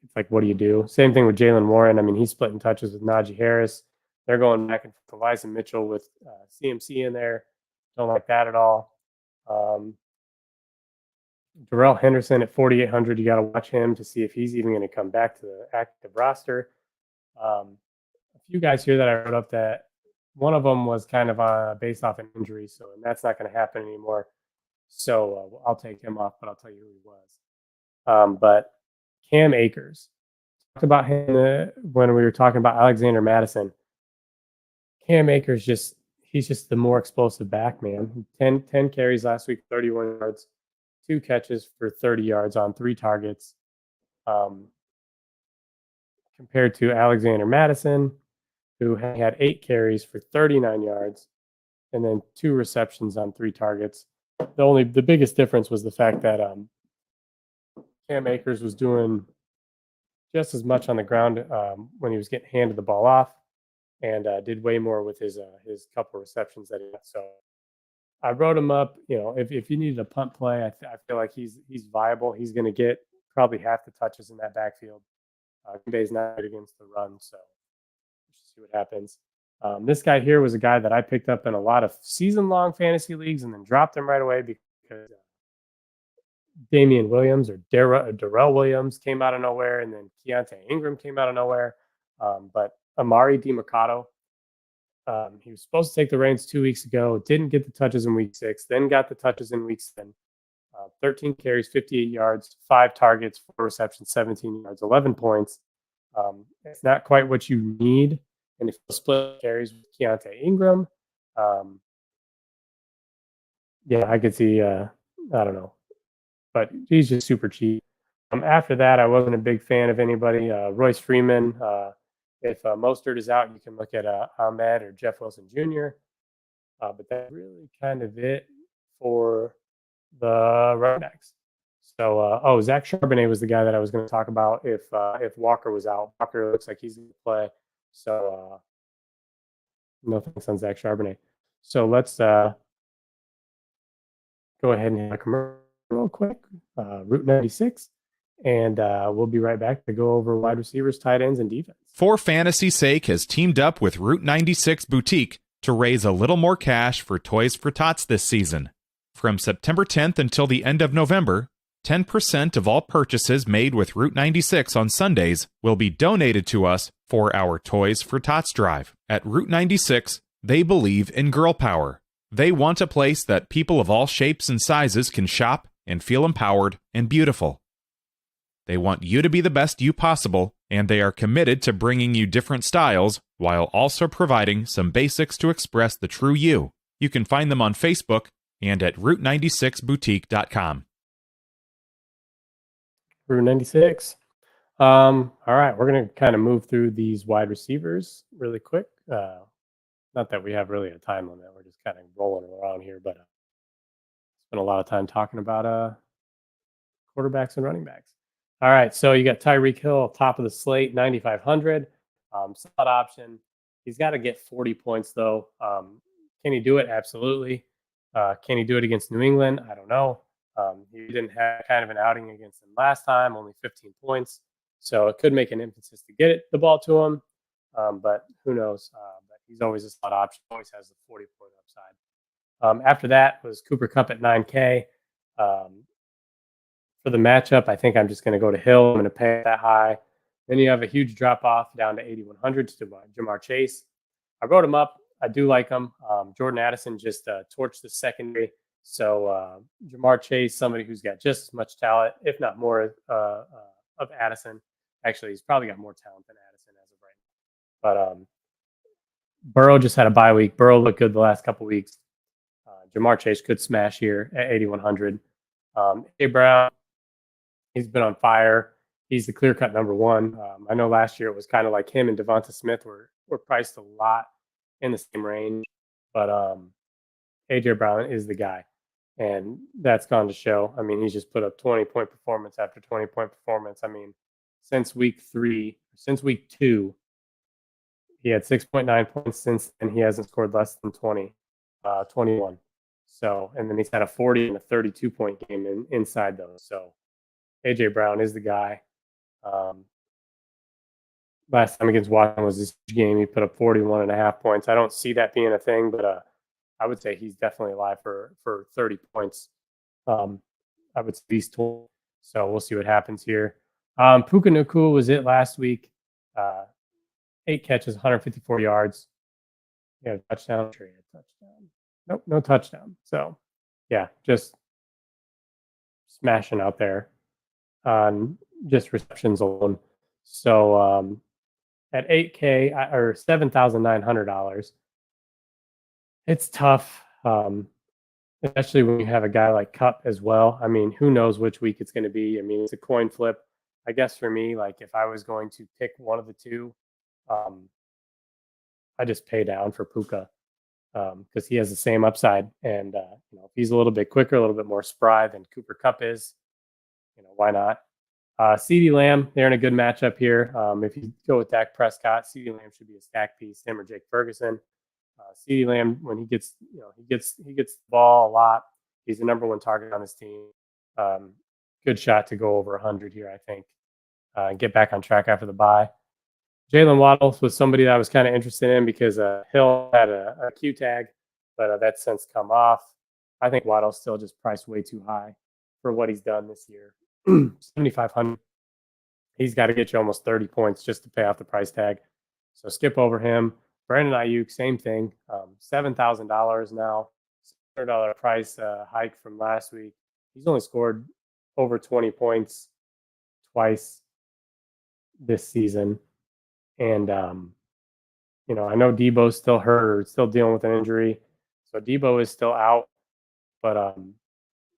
it's like, what do you do? Same thing with Jalen Warren. I mean, he's splitting touches with Najee Harris. They're going back and forth to Elijah Mitchell with CMC in there. Don't like that at all. Darrell Henderson at 4,800. You got to watch him to see if he's even going to come back to the active roster. A few guys here that I wrote up that one of them was kind of based off an injury, and that's not going to happen anymore. So I'll take him off, but I'll tell you who he was. But Cam Akers. Talked about him when we were talking about Alexander Madison. Cam Akers he's just the more explosive back, man. 10 carries last week, 31 yards, 2 catches for 30 yards on 3 targets. Compared to Alexander Madison, who had 8 carries for 39 yards and then 2 receptions on 3 targets. The biggest difference was the fact that Cam Akers was doing just as much on the ground when he was getting handed the ball off, and did way more with his couple receptions that he had. So I wrote him up. If you needed a punt play, I feel like he's viable. He's going to get probably half the touches in that backfield. Green Bay's not good against the run, so we'll see what happens. This guy here was a guy that I picked up in a lot of season-long fantasy leagues and then dropped him right away because Damian Williams or Darrell Williams came out of nowhere, and then Keontae Ingram came out of nowhere. But Amari DiMercato, he was supposed to take the reins 2 weeks ago, didn't get the touches in week 6, then got the touches in week 7. 13 carries, 58 yards, 5 targets, 4 receptions, 17 yards, 11 points. It's not quite what you need. And if you split carries with Keontae Ingram, yeah, I could see, I don't know. But he's just super cheap. After that, I wasn't a big fan of anybody. Royce Freeman. If Mostert is out, you can look at Ahmed or Jeff Wilson Jr. But that's really kind of it for the running backs. So, Zach Charbonnet was the guy that I was going to talk about if Walker was out. Walker looks like he's going to play. So, no thanks on Zach Charbonnet. So let's go ahead and have a commercial real quick. Route 96. And we'll be right back to go over wide receivers, tight ends, and defense. For Fantasy's Sake has teamed up with Route 96 Boutique to raise a little more cash for Toys for Tots this season. From September 10th until the end of November, 10% of all purchases made with Route 96 on Sundays will be donated to us for our Toys for Tots drive. At Route 96, they believe in girl power. They want a place that people of all shapes and sizes can shop and feel empowered and beautiful. They want you to be the best you possible, and they are committed to bringing you different styles while also providing some basics to express the true you. You can find them on Facebook and at route96boutique.com. Route 96. All right, we're going to kind of move through these wide receivers really quick. Not that we have really a time limit. We're just kind of rolling around here, but spent a lot of time talking about quarterbacks and running backs. All right, so you got Tyreek Hill, top of the slate, 9,500. Solid option. He's got to get 40 points, though. Can he do it? Absolutely. Can he do it against New England? I don't know. He didn't have kind of an outing against them last time, only 15 points. So it could make an emphasis to get the ball to him, but who knows? But he's always a slot option, always has the 40-point upside. After that was Cooper Kupp at 9K. For the matchup, I think I'm just going to go to Hill. I'm going to pay that high. Then you have a huge drop-off down to 8,100 to Jamar Chase. I wrote him up. I do like him. Jordan Addison just torched the secondary. So Jamar Chase, somebody who's got just as much talent, if not more, of Addison. Actually, he's probably got more talent than Addison as of right now. But Burrow just had a bye week. Burrow looked good the last couple weeks. Jamar Chase could smash here at 8,100. A. Brown, he's been on fire. He's the clear-cut number one. I know last year it was kind of like him and Devonta Smith were priced a lot in the same range. But A.J. Brown is the guy. And that's gone to show. I mean, he's just put up 20-point performance after 20-point performance. I mean, since week 2, he had 6.9 points. Since then, he hasn't scored less than 21. So, and then he's had a 40 and a 32-point game inside those. So, A.J. Brown is the guy. Last time against Washington was this game. He put up 41.5 points. I don't see that being a thing, but I would say he's definitely alive for 30 points. I would say at least 20. So we'll see what happens here. Puka Nacua was it last week. 8 catches, 154 yards. Yeah, touchdown. Nope, no touchdown. So, yeah, just smashing out there on just receptions alone. So at $8K or $7,900, it's tough, especially when you have a guy like Kupp as well. I mean, who knows which week it's going to be? I mean, it's a coin flip. I guess for me, like if I was going to pick one of the two, I just pay down for Puka because he has the same upside. And if he's a little bit quicker, a little bit more spry than Cooper Kupp is, why not? CeeDee Lamb, they're in a good matchup here. If you go with Dak Prescott, CeeDee Lamb should be a stack piece. Him or Jake Ferguson. CeeDee Lamb, when he gets the ball a lot, he's the number one target on his team. Good shot to go over 100 here, I think. Get back on track after the bye. Jalen Waddle was somebody that I was kind of interested in because Hill had a Q tag, but that's since come off. I think Waddle's still just priced way too high for what he's done this year. 7,500. He's got to get you almost 30 points just to pay off the price tag. So skip over him. Brandon Ayuk, same thing. $7,000 now. $100 price hike from last week. He's only scored over 20 points twice this season. And, I know Debo's still hurt or still dealing with an injury. So Debo is still out. But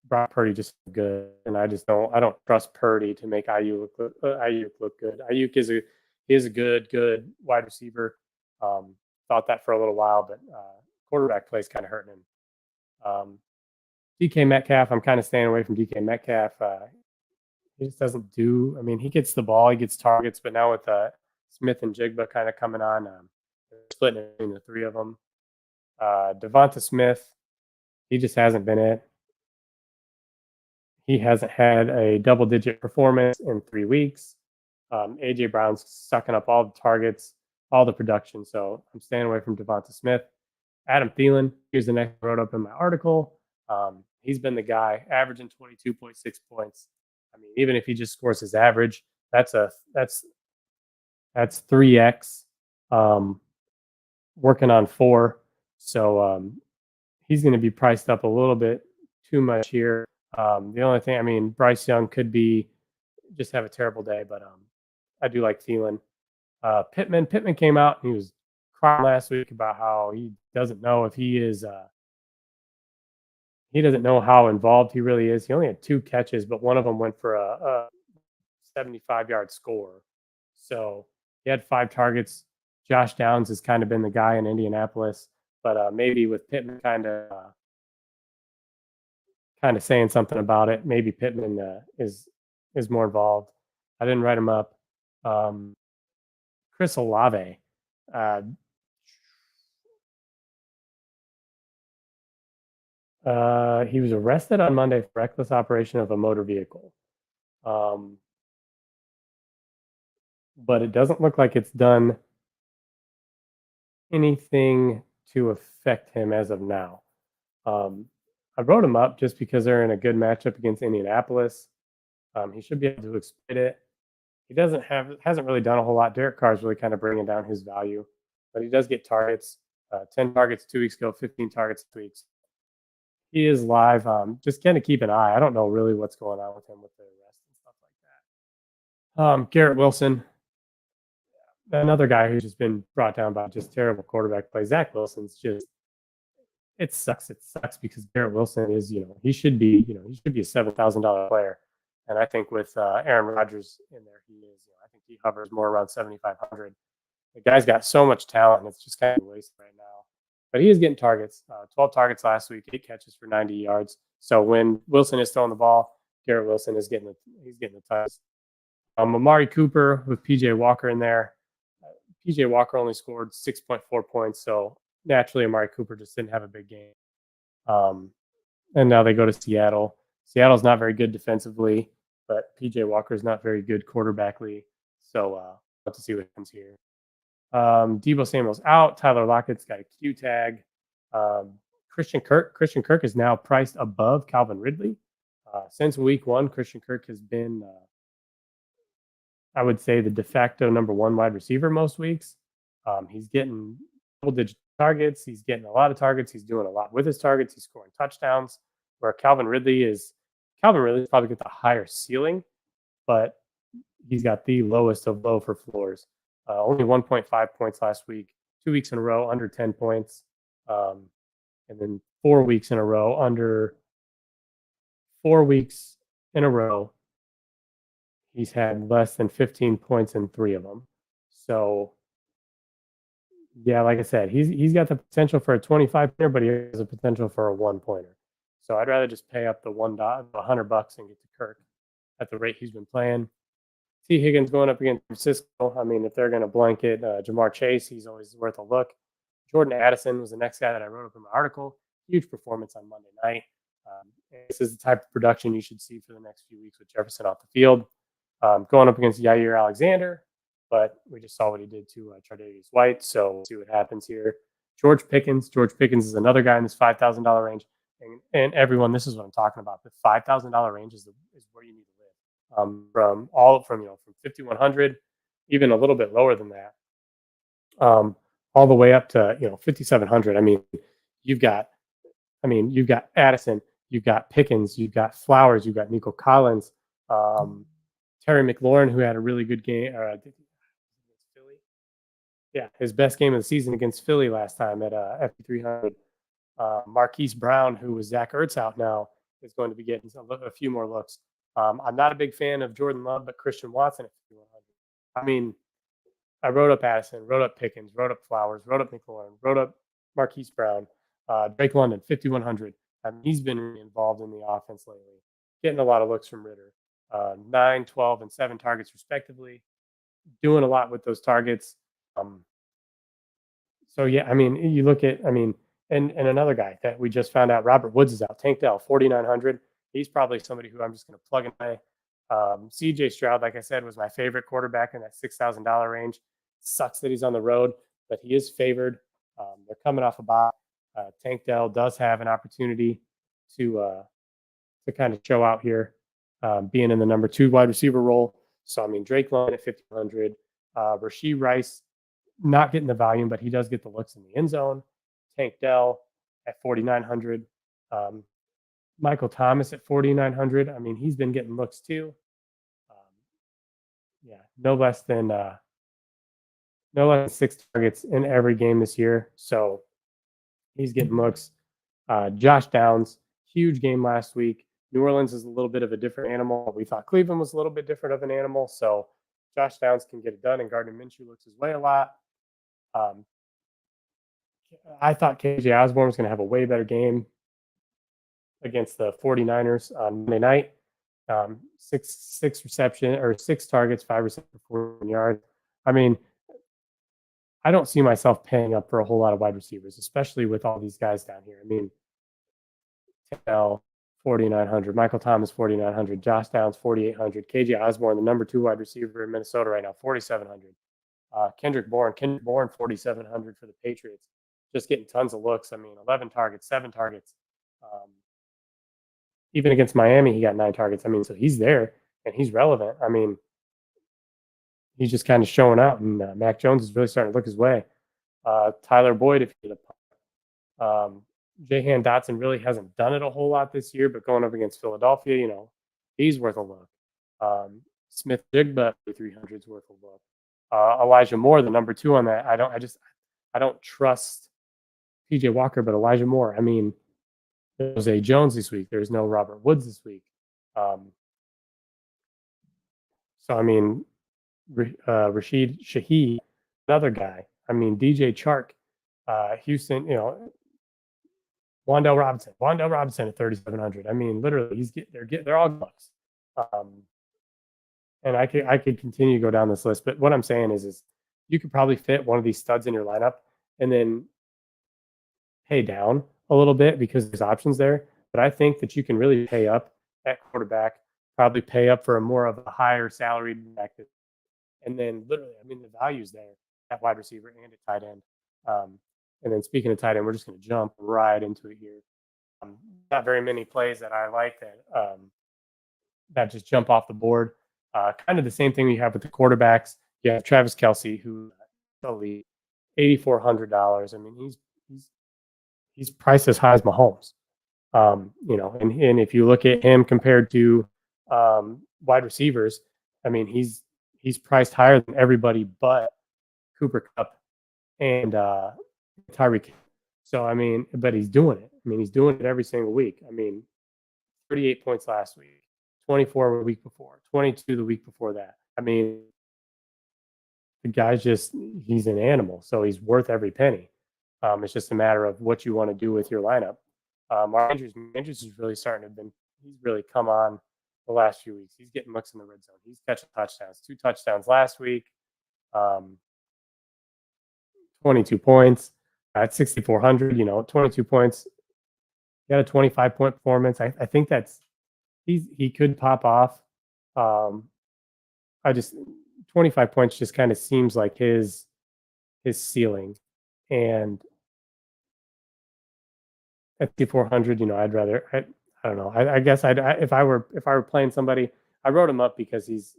Brock Purdy just good, and I don't trust Purdy to make Ayuk look good. Ayuk is a good wide receiver. Thought that for a little while, but quarterback play is kind of hurting him. DK Metcalf, I'm kind of staying away from DK Metcalf. He just doesn't do. I mean, he gets the ball, he gets targets, but now with Smith and Jigba kind of coming on, splitting it between the three of them. Devonta Smith, he just hasn't been it. He hasn't had a double-digit performance in 3 weeks. AJ Brown's sucking up all the targets, all the production. So I'm staying away from Devonta Smith. Adam Thielen, here's the next I wrote up in my article. He's been the guy, averaging 22.6 points. I mean, even if he just scores his average, that's 3x. Working on 4. So he's going to be priced up a little bit too much here. The only thing, I mean, Bryce Young could just have a terrible day, but I do like Thielen. Pittman came out and he was crying last week about how he doesn't know if he doesn't know how involved he really is. He only had 2 catches, but one of them went for a 75-yard score. So he had 5 targets. Josh Downs has kind of been the guy in Indianapolis, but maybe with Pittman kind of saying something about it, maybe Pittman is more involved. I didn't write him up. Chris Olave. He was arrested on Monday for reckless operation of a motor vehicle. But it doesn't look like it's done anything to affect him as of now. I wrote him up just because they're in a good matchup against Indianapolis. He should be able to exploit it. He hasn't really done a whole lot. Derek Carr's really kind of bringing down his value, but he does get targets. 10 targets 2 weeks ago, 15 targets 2 weeks. He is live. Just kind of keep an eye. I don't know really what's going on with him with the arrest and stuff like that. Garrett Wilson, another guy who's just been brought down by just terrible quarterback play. Zach Wilson's just, it sucks. It sucks because Garrett Wilson is, he should be a $7,000 player. And I think with Aaron Rodgers in there, he is, I think he hovers more around 7,500. The guy's got so much talent, and it's just kind of wasted right now. But he is getting targets. 12 targets last week, 8 catches for 90 yards. So when Wilson is throwing the ball, Garrett Wilson is getting the touches. Amari Cooper with PJ Walker in there. PJ Walker only scored 6.4 points, so naturally Amari Cooper just didn't have a big game. And now they go to Seattle. Seattle's not very good defensively, but PJ Walker is not very good quarterbackly. So we'll have to see what happens here. Deebo Samuel's out. Tyler Lockett's got a Q tag. Christian Kirk is now priced above Calvin Ridley. Since week 1, Christian Kirk has been, I would say, the de facto number 1 wide receiver most weeks. He's getting double-digit targets. He's getting a lot of targets. He's doing a lot with his targets. He's scoring touchdowns. Where Calvin Ridley's probably got the higher ceiling, but he's got the lowest of low for floors. Only 1.5 points last week, 2 weeks in a row under 10 points, and then 4 weeks in a row under 4 weeks in a row. He's had less than 15 points in 3 of them. So, yeah, like I said, he's got the potential for a 25-pointer, but he has a potential for a 1-pointer. So I'd rather just pay up the $100 and get to Kirk at the rate he's been playing. T. Higgins going up against Francisco. I mean, if they're going to blanket Jamar Chase, he's always worth a look. Jordan Addison was the next guy that I wrote up in my article. Huge performance on Monday night. This is the type of production you should see for the next few weeks with Jefferson off the field. Going up against Yair Alexander, but we just saw what he did to Tre'Davious White, so we'll see what happens here. George Pickens is another guy in this $5,000 range. And everyone, this is what I'm talking about. The $5,000 range is where you need to live. From 5,100, even a little bit lower than that, all the way up to 5,700. I mean, you've got Addison, you've got Pickens, you've got Flowers, you've got Nico Collins, Terry McLaurin, who had a really good game. Philly, yeah, his best game of the season against Philly last time at 5,300. Marquise Brown, who was Zach Ertz out now, is going to be getting a few more looks. I'm not a big fan of Jordan Love, but Christian Watson at 5,100. I mean, I wrote up Addison, wrote up Pickens, wrote up Flowers, wrote up McLaurin, wrote up Marquise Brown, Drake London, 5,100. He's been really involved in the offense lately, getting a lot of looks from Ritter. 9, 12, and 7 targets respectively, doing a lot with those targets. So yeah, I mean, you look at, and another guy that we just found out, Robert Woods is out. Tank Dell, 4,900. He's probably somebody who I'm just going to plug in my. CJ Stroud, like I said, was my favorite quarterback in that $6,000 range. Sucks that he's on the road, but he is favored. They're coming off a bye. Tank Dell does have an opportunity to kind of show out here, being in the number 2 wide receiver role. So, I mean, Drake London at 5,100. Rashee Rice, not getting the volume, but he does get the looks in the end zone. Tank Dell at 4,900. Michael Thomas at 4,900. I mean, he's been getting looks too. Yeah, no less than 6 targets in every game this year. So he's getting looks. Josh Downs, huge game last week. New Orleans is a little bit of a different animal. We thought Cleveland was a little bit different of an animal. So Josh Downs can get it done, and Gardner Minshew looks his way a lot. I thought KJ Osborne was going to have a way better game against the 49ers on Monday night. 6 targets, 5 receptions for 4 yards. I mean, I don't see myself paying up for a whole lot of wide receivers, especially with all these guys down here. I mean, Tell 4,900, Michael Thomas 4,900, Josh Downs 4,800, KJ Osborne, the number 2 wide receiver in Minnesota right now, 4,700. Kendrick Bourne 4,700 for the Patriots, just getting tons of looks. I mean, 11 targets, 7 targets. Even against Miami, he got 9 targets. I mean, so he's there and he's relevant. I mean, he's just kind of showing out, and Mac Jones is really starting to look his way. Tyler Boyd, if you're the Jahan Dotson really hasn't done it a whole lot this year, but going up against Philadelphia, he's worth a look. Smith Jigba 300 is worth a look. Elijah Moore, the number 2 on that. I don't trust PJ Walker, but Elijah Moore. I mean, there's a Jones this week. There's no Robert Woods this week. So I mean, Rashid Shaheed, another guy. I mean, DJ Chark, Houston. Wan'Dale Robinson at 3,700. I mean, literally, they're all bucks. And I could continue to go down this list, but what I'm saying is you could probably fit one of these studs in your lineup and then pay down a little bit because there's options there. But I think that you can really pay up at quarterback, probably pay up for a more of a higher salaried back, and then literally, I mean, the value's there at wide receiver and at tight end. And then speaking of tight end, we're just going to jump right into it here. Not very many plays that I like that just jump off the board. Kind of the same thing we have with the quarterbacks. You have Travis Kelce, who elite, $8,400. I mean, he's priced as high as Mahomes. And if you look at him compared to wide receivers, I mean, he's priced higher than everybody but Cooper Kupp and Tyreek. So, I mean, but he's doing it. I mean, he's doing it every single week. I mean, 38 points last week, 24 the week before, 22 the week before that. I mean, the guy's he's an animal. So he's worth every penny. It's just a matter of what you want to do with your lineup. Andrews is really he's really come on the last few weeks. He's getting looks in the red zone. He's catching touchdowns, 2 touchdowns last week, 22 points at 6,400, 22 points. He had a 25-point performance. I think he could pop off. 25 points just kind of seems like his ceiling. And at 5,400, I'd rather, I don't know. I guess if I were playing somebody, I wrote him up because it's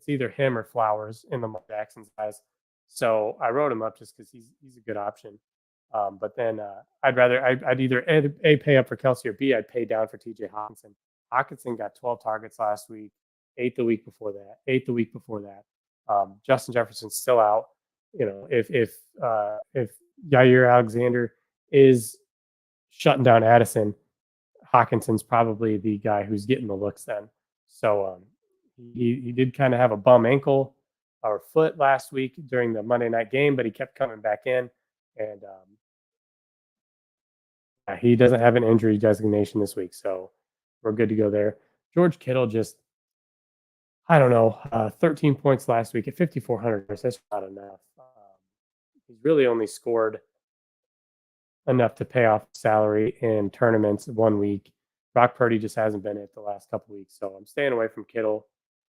either him or Flowers in the Jackson's eyes. So I wrote him up just because he's a good option. But then I'd either A, pay up for Kelce, or B, I'd pay down for TJ Hawkinson. Hawkinson got 12 targets last week, 8 the week before that, Justin Jefferson's still out. If Jair Alexander is shutting down Addison, Hawkinson's probably the guy who's getting the looks then. So he did kind of have a bum ankle or foot last week during the Monday night game, but he kept coming back in, and he doesn't have an injury designation this week, so we're good to go there. George Kittle just, I don't know, 13 points last week at 5,400. That's not enough. He's really only scored enough to pay off salary in tournaments 1 week. Brock Purdy just hasn't been it the last couple weeks, so I'm staying away from Kittle.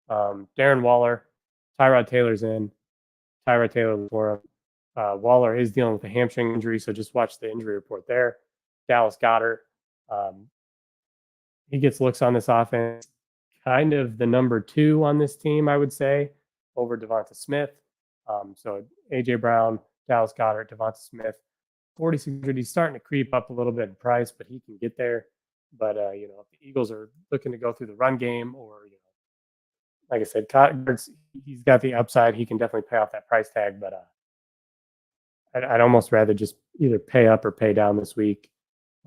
Darren Waller, Tyrod Taylor's in. Tyrod Taylor for him. Waller is dealing with a hamstring injury, so just watch the injury report there. Dallas Goedert, he gets looks on this offense. Kind of the number 2 on this team, I would say, over Devonta Smith. So A.J. Brown, Dallas Goedert, Devonta Smith. 4,600. He's starting to creep up a little bit in price, but he can get there. But if the Eagles are looking to go through the run game, or like I said, he's got the upside. He can definitely pay off that price tag. But I'd almost rather just either pay up or pay down this week.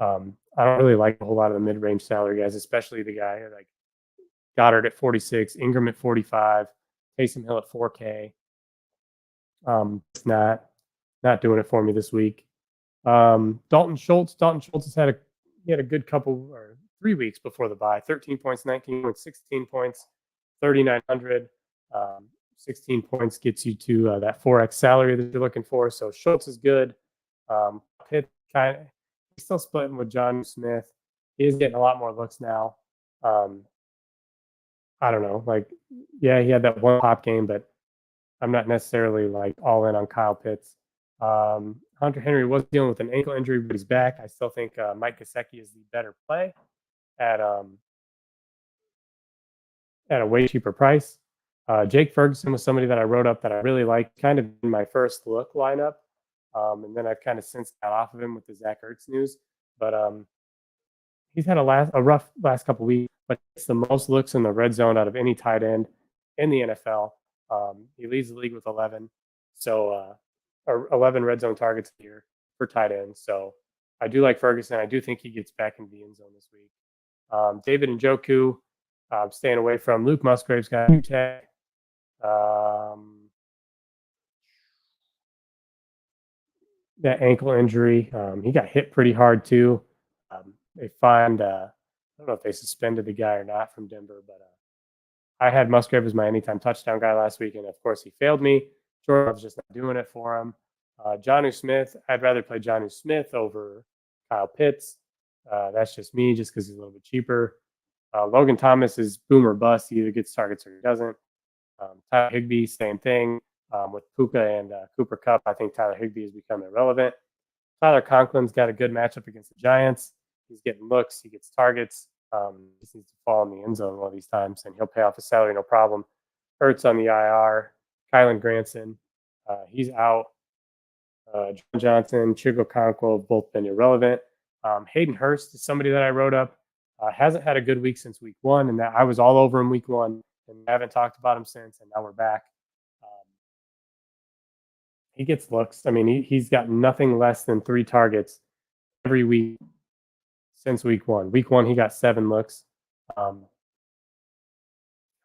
I don't really like a whole lot of the mid-range salary guys, especially the guy like Goddard at 46, Ingram at 45, Taysom Hill at 4K. It's not doing it for me this week. Dalton Schultz has had a good couple or 3 weeks before the bye. 13 points, 19 points, 16 points, 3,900. 16 points gets you to that 4x salary that you're looking for. So Schultz is good. Pitt he's still splitting with John Smith. He is getting a lot more looks now. I don't know. He had that one pop game, but I'm not necessarily all in on Kyle Pitts. Hunter Henry was dealing with an ankle injury, but he's back. I still think Mike Gesicki is the better play at a way cheaper price. Jake Ferguson was somebody that I wrote up that I really liked, kind of in my first look lineup. And then I've kind of since got off of him with the Zach Ertz news. But he's had a rough last couple weeks, but it's the most looks in the red zone out of any tight end in the NFL. He leads the league with 11. So 11 red zone targets a year for tight ends. So I do like Ferguson. I do think he gets back into the end zone this week. David Njoku, staying away from. Luke Musgrave's got a tag. That ankle injury. He got hit pretty hard too. They find, I don't know if they suspended the guy or not from Denver, but I had Musgrave as my anytime touchdown guy last week, and of course he failed me. Jordan was just not doing it for him. Jonnu Smith, I'd rather play Jonnu Smith over Kyle Pitts. That's just me, just because he's a little bit cheaper. Logan Thomas is boom or bust. He either gets targets or he doesn't. Tyler Higbee, same thing. With Puka and Cooper Kupp, I think Tyler Higbee has become irrelevant. Tyler Conklin's got a good matchup against the Giants. He's getting looks. He gets targets. Just needs to fall in the end zone one of these times, and he'll pay off his salary, no problem. Hurts on the IR. Kylan Granson, he's out. John Johnson, Chigo Conquo have both been irrelevant. Hayden Hurst is somebody that I wrote up. Hasn't had a good week since week 1, and that I was all over him week 1, and haven't talked about him since, and now we're back. He gets looks. I mean, he's got nothing less than 3 targets every week since week 1. Week 1, he got 7 looks.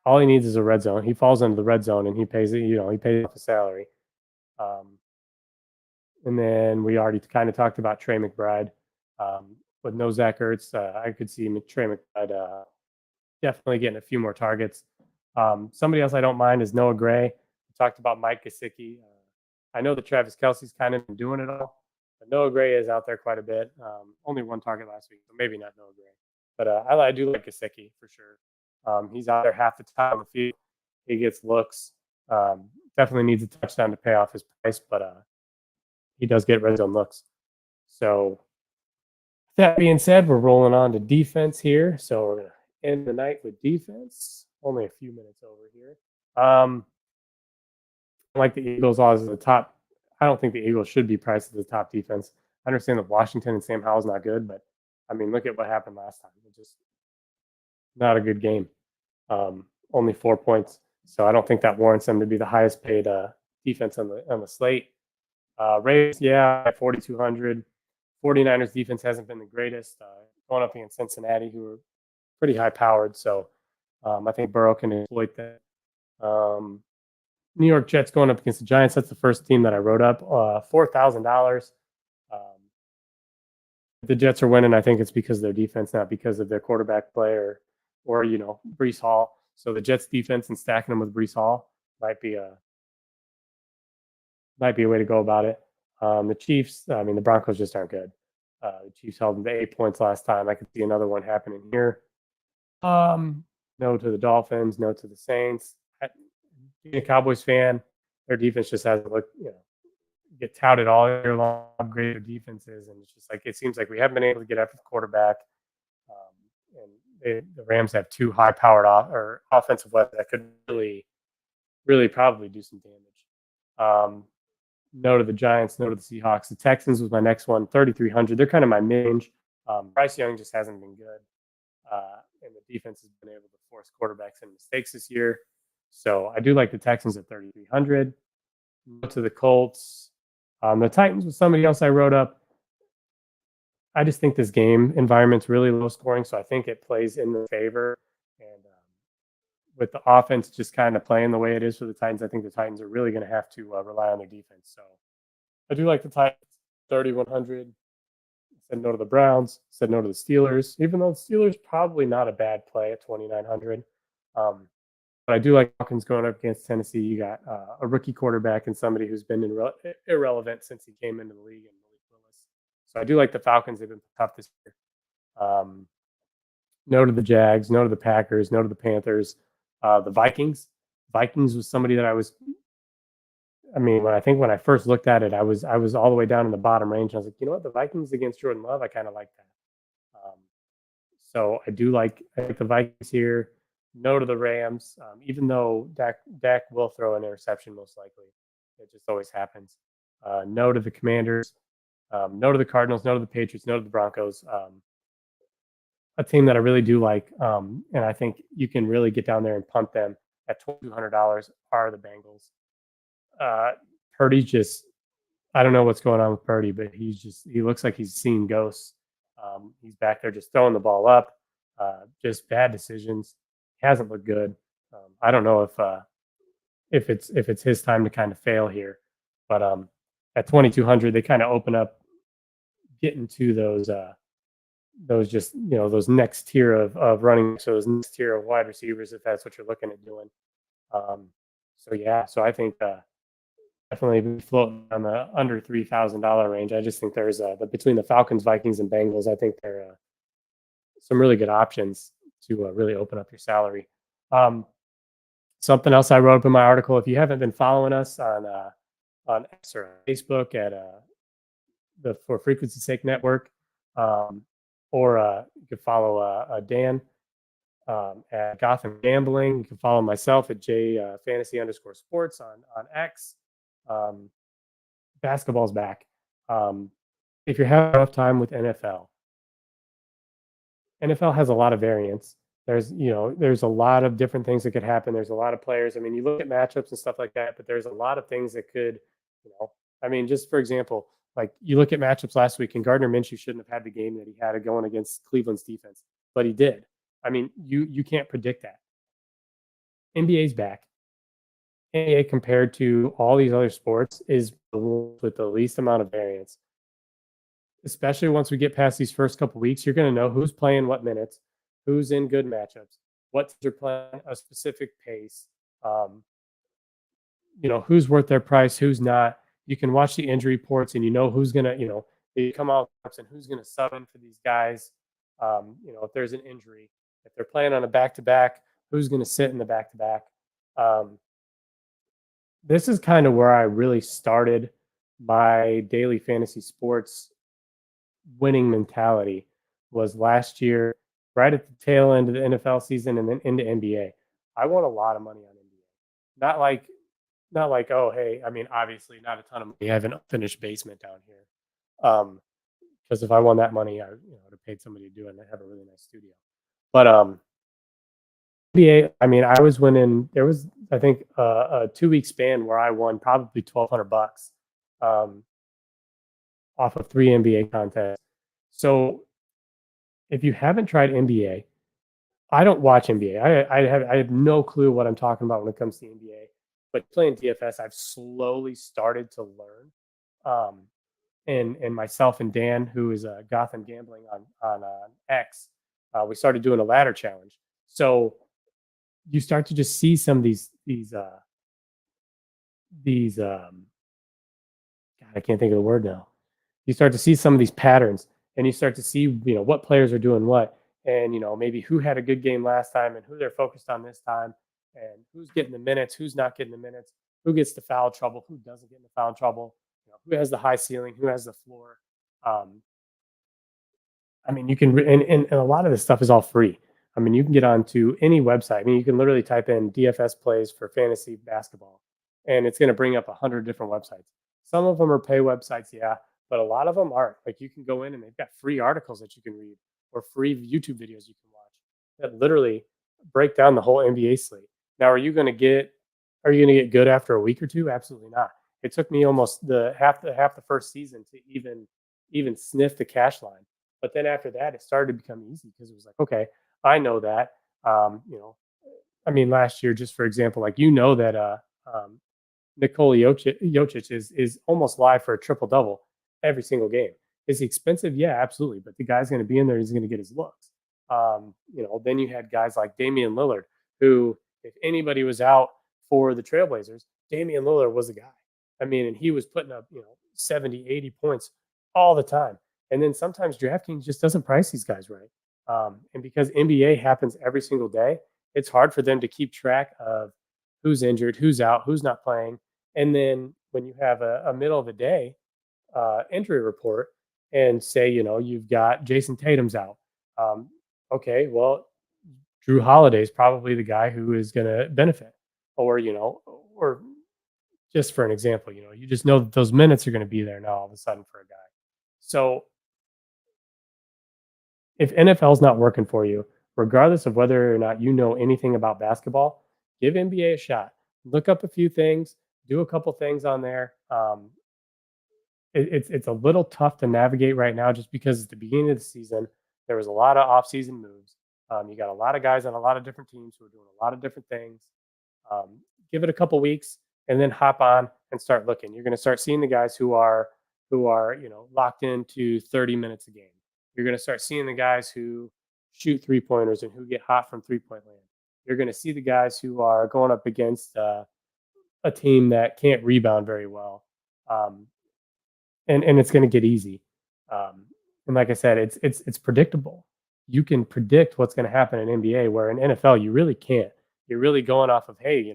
All he needs is a red zone. He falls into the red zone, and he pays it. He pays off the salary. And then we already kind of talked about Trey McBride. With no Zach Ertz, I could see Trey McBride definitely getting a few more targets. Somebody else I don't mind is Noah Gray. We talked about Mike Gesicki. I know that Travis Kelce's kind of been doing it all, but Noah Gray is out there quite a bit. Only 1 target last week, so maybe not Noah Gray. But I do like Gesicki for sure. He's out there half the time on the field. He gets looks. Definitely needs a touchdown to pay off his price, but he does get red zone looks. So that being said, we're rolling on to defense here. So we're going to end the night with defense. Only a few minutes over here. Like the Eagles as the top. I don't think the Eagles should be priced as the top defense. I understand that Washington and Sam Howell's not good, but I mean, look at what happened last time. It's just not a good game. Only 4 points. So I don't think that warrants them to be the highest paid defense on the slate. Ravens, 4,200. 49ers defense hasn't been the greatest. Going up against Cincinnati, who are pretty high powered. So I think Burrow can exploit that. New York Jets going up against the Giants. That's the first team that I wrote up. $4,000. The Jets are winning. I think it's because of their defense, not because of their quarterback play or Breece Hall. So the Jets defense and stacking them with Breece Hall might be a way to go about it. The Chiefs, the Broncos just aren't good. The Chiefs held them to 8 points last time. I could see another one happening here. No to the Dolphins, no to the Saints. Being a Cowboys fan, their defense just hasn't looked, get touted all year long how great their defense is, and it's just like it seems like we haven't been able to get after the quarterback. And the Rams have two high-powered offensive weapons that could really probably do some damage. No to the Giants, no to the Seahawks. The Texans was my next one, 3,300. They're kind of my range. Bryce Young just hasn't been good, and the defense has been able to force quarterbacks into mistakes this year. So I do like the Texans at 3,300. No to the Colts. The Titans was somebody else I wrote up. I just think this game environment's really low scoring, so I think it plays in the favor. And with the offense just kind of playing the way it is for the Titans, I think the Titans are really going to have to rely on their defense. So I do like the Titans, 3,100. Said no to the Browns. Said no to the Steelers, even though the Steelers probably not a bad play at 2,900. But I do like Falcons going up against Tennessee. You got a rookie quarterback and somebody who's been irrelevant since he came into the league, and Malik Willis. So I do like the Falcons. They've been tough this year. No to the Jags, no to the Packers, no to the Panthers. The Vikings. Vikings was somebody that when I first looked at it, I was all the way down in the bottom range. I was like, you know what, the Vikings against Jordan Love, I kind of like that. So I like the Vikings here. No to the Rams, even though Dak will throw an interception most likely. It just always happens. No to the Commanders. No to the Cardinals. No to the Patriots. No to the Broncos. A team that I really do like, and I think you can really get down there and punt them at $2,200 are the Bengals. Purdy's just, I don't know what's going on with Purdy, but he looks like he's seen ghosts. He's back there just throwing the ball up, just bad decisions. He hasn't looked good. I don't know if it's his time to kind of fail here, but at 2,200 they kind of open up getting to those next tier of running, so those next tier of wide receivers, if that's what you're looking at doing. So I think definitely floating on the under $3,000 range. I just think there's between the Falcons, Vikings, and Bengals, I think there are some really good options to really open up your salary. Something else I wrote up in my article, if you haven't been following us on X or Facebook at the For Frequency's Sake Network, or you can follow Dan at Gotham Gambling. You can follow myself at Fantasy_sports on X. Basketball's back. If you're having a rough time with NFL has a lot of variance. There's a lot of different things that could happen. There's a lot of players. You look at matchups and stuff like that, but there's a lot of things that could, just for example, like you look at matchups last week, and Gardner Minshew shouldn't have had the game that he had going against Cleveland's defense, but he did. You can't predict that. NBA's back. NBA compared to all these other sports is with the least amount of variance. Especially once we get past these first couple weeks, you're going to know who's playing what minutes, who's in good matchups, what teams are playing a specific pace, who's worth their price, who's not. You can watch the injury reports and who's going to, they come out and who's going to sub in for these guys. If there's an injury, if they're playing on a back-to-back, who's going to sit in the back-to-back. This is kind of where I really started my daily fantasy sports winning mentality, was last year, right at the tail end of the NFL season and then into NBA. I won a lot of money on NBA. Not like, oh, hey, obviously not a ton of money. I have an unfinished basement down here. Because if I won that money, I would have paid somebody to do it, and I have a really nice studio. But NBA, I was winning. There was, I think, a 2-week span where I won probably $1,200. off of 3 NBA contests. So if you haven't tried NBA, I don't watch NBA. I have no clue what I'm talking about when it comes to NBA. But playing DFS, I've slowly started to learn. Um, and myself and Dan, who is Gotham Gambling on X, we started doing a ladder challenge. So you start to just see some of these God, I can't think of the word now. You start to see some of these patterns, and you start to see what players are doing what, and maybe who had a good game last time and who they're focused on this time, and who's getting the minutes, who's not getting the minutes, who gets the foul trouble, who doesn't get in the foul trouble, who has the high ceiling, who has the floor. Um, I mean, you can, and a lot of this stuff is all free. I mean, you can get onto any website. I mean, you can literally type in DFS plays for fantasy basketball, and it's going to bring up 100 different websites. Some of them are pay websites, yeah, but a lot of them aren't. Like, you can go in and they've got free articles that you can read or free YouTube videos you can watch that literally break down the whole NBA slate. Now, are you going to get good after a week or two? Absolutely not. It took me almost half the first season to even sniff the cash line. But then after that, it started to become easy because it was like, okay, I know that. I mean, last year, just for example, like that Nikola Jokic is almost live for a triple double every single game. Is he expensive? Yeah, absolutely. But the guy's going to be in there. He's going to get his looks. Then you had guys like Damian Lillard, who, if anybody was out for the Trailblazers, Damian Lillard was the guy. I mean, and he was putting up 70, 80 points all the time. And then sometimes DraftKings just doesn't price these guys right. And because NBA happens every single day, it's hard for them to keep track of who's injured, who's out, who's not playing. And then when you have a middle of the day injury report and say, you've got Jason Tatum's out. Okay, well, Drew Holiday's probably the guy who is going to benefit. Or just for an example, you just know that those minutes are going to be there now all of a sudden for a guy. So if NFL's not working for you, regardless of whether or not you know anything about basketball, give NBA a shot. Look up a few things, do a couple things on there. It's a little tough to navigate right now just because it's the beginning of the season. There was a lot of off-season moves. You got a lot of guys on a lot of different teams who are doing a lot of different things. Give it a couple weeks and then hop on and start looking. You're going to start seeing the guys who are locked into 30 minutes a game. You're going to start seeing the guys who shoot three-pointers and who get hot from three-point land. You're going to see the guys who are going up against a team that can't rebound very well. And it's going to get easy. And like I said, it's predictable. You can predict what's going to happen in NBA, where in NFL you really can't. You're really going off of, hey,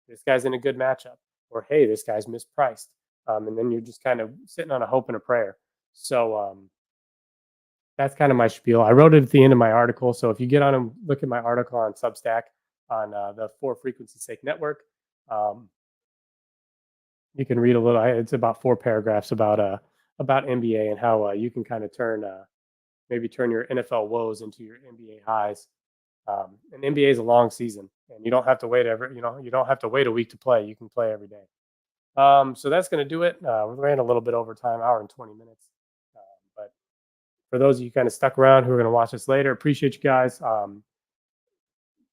this guy's in a good matchup, or hey, this guy's mispriced, and then you're just kind of sitting on a hope and a prayer. So that's kind of my spiel. I wrote it at the end of my article. So if you get on and look at my article on Substack on the For Frequency's Sake Network, you can read a little. It's about 4 paragraphs about NBA and how you can kind of turn your NFL woes into your NBA highs. And NBA is a long season, and you don't have to wait you don't have to wait a week to play. You can play every day. So that's going to do it. We ran a little bit over time, hour and 20 minutes. But for those of you kind of stuck around who are going to watch this later, appreciate you guys.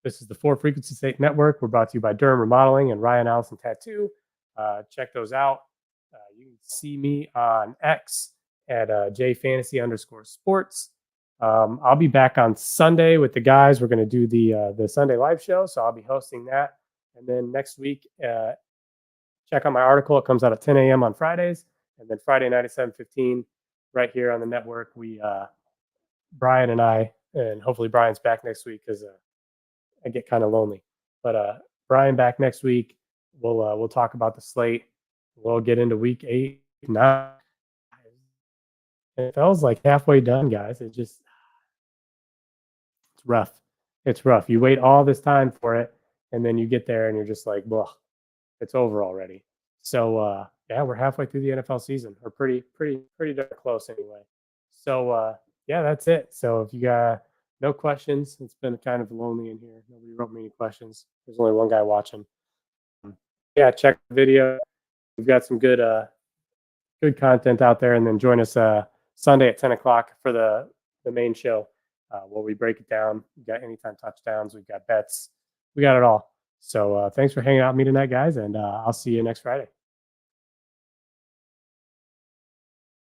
This is the For Frequency's Sake Network. We're brought to you by Durham Remodeling and Ryan Allison Tattoo. Check those out. You can see me on X at jfantasy_sports. I'll be back on Sunday with the guys. We're going to do the Sunday live show, so I'll be hosting that. And then next week, check out my article. It comes out at 10 a.m. on Fridays, and then Friday night at 7:15, right here on the network. Brian and I, and hopefully Brian's back next week because I get kind of lonely. But Brian back next week. We'll talk about the slate. We'll get into week 8, 9. It feels like halfway done, guys. It's rough. It's rough. You wait all this time for it, and then you get there and you're just like, well, it's over already. So yeah, we're halfway through the NFL season. We're pretty darn close anyway. So yeah, that's it. So if you got no questions, it's been kind of lonely in here. Nobody wrote me any questions. There's only one guy watching. Yeah, check the video. We've got some good good content out there. And then join us Sunday at 10 o'clock for the main show where we break it down. We got anytime touchdowns, we've got bets, we got it all. So thanks for hanging out with me tonight, guys, and I'll see you next Friday.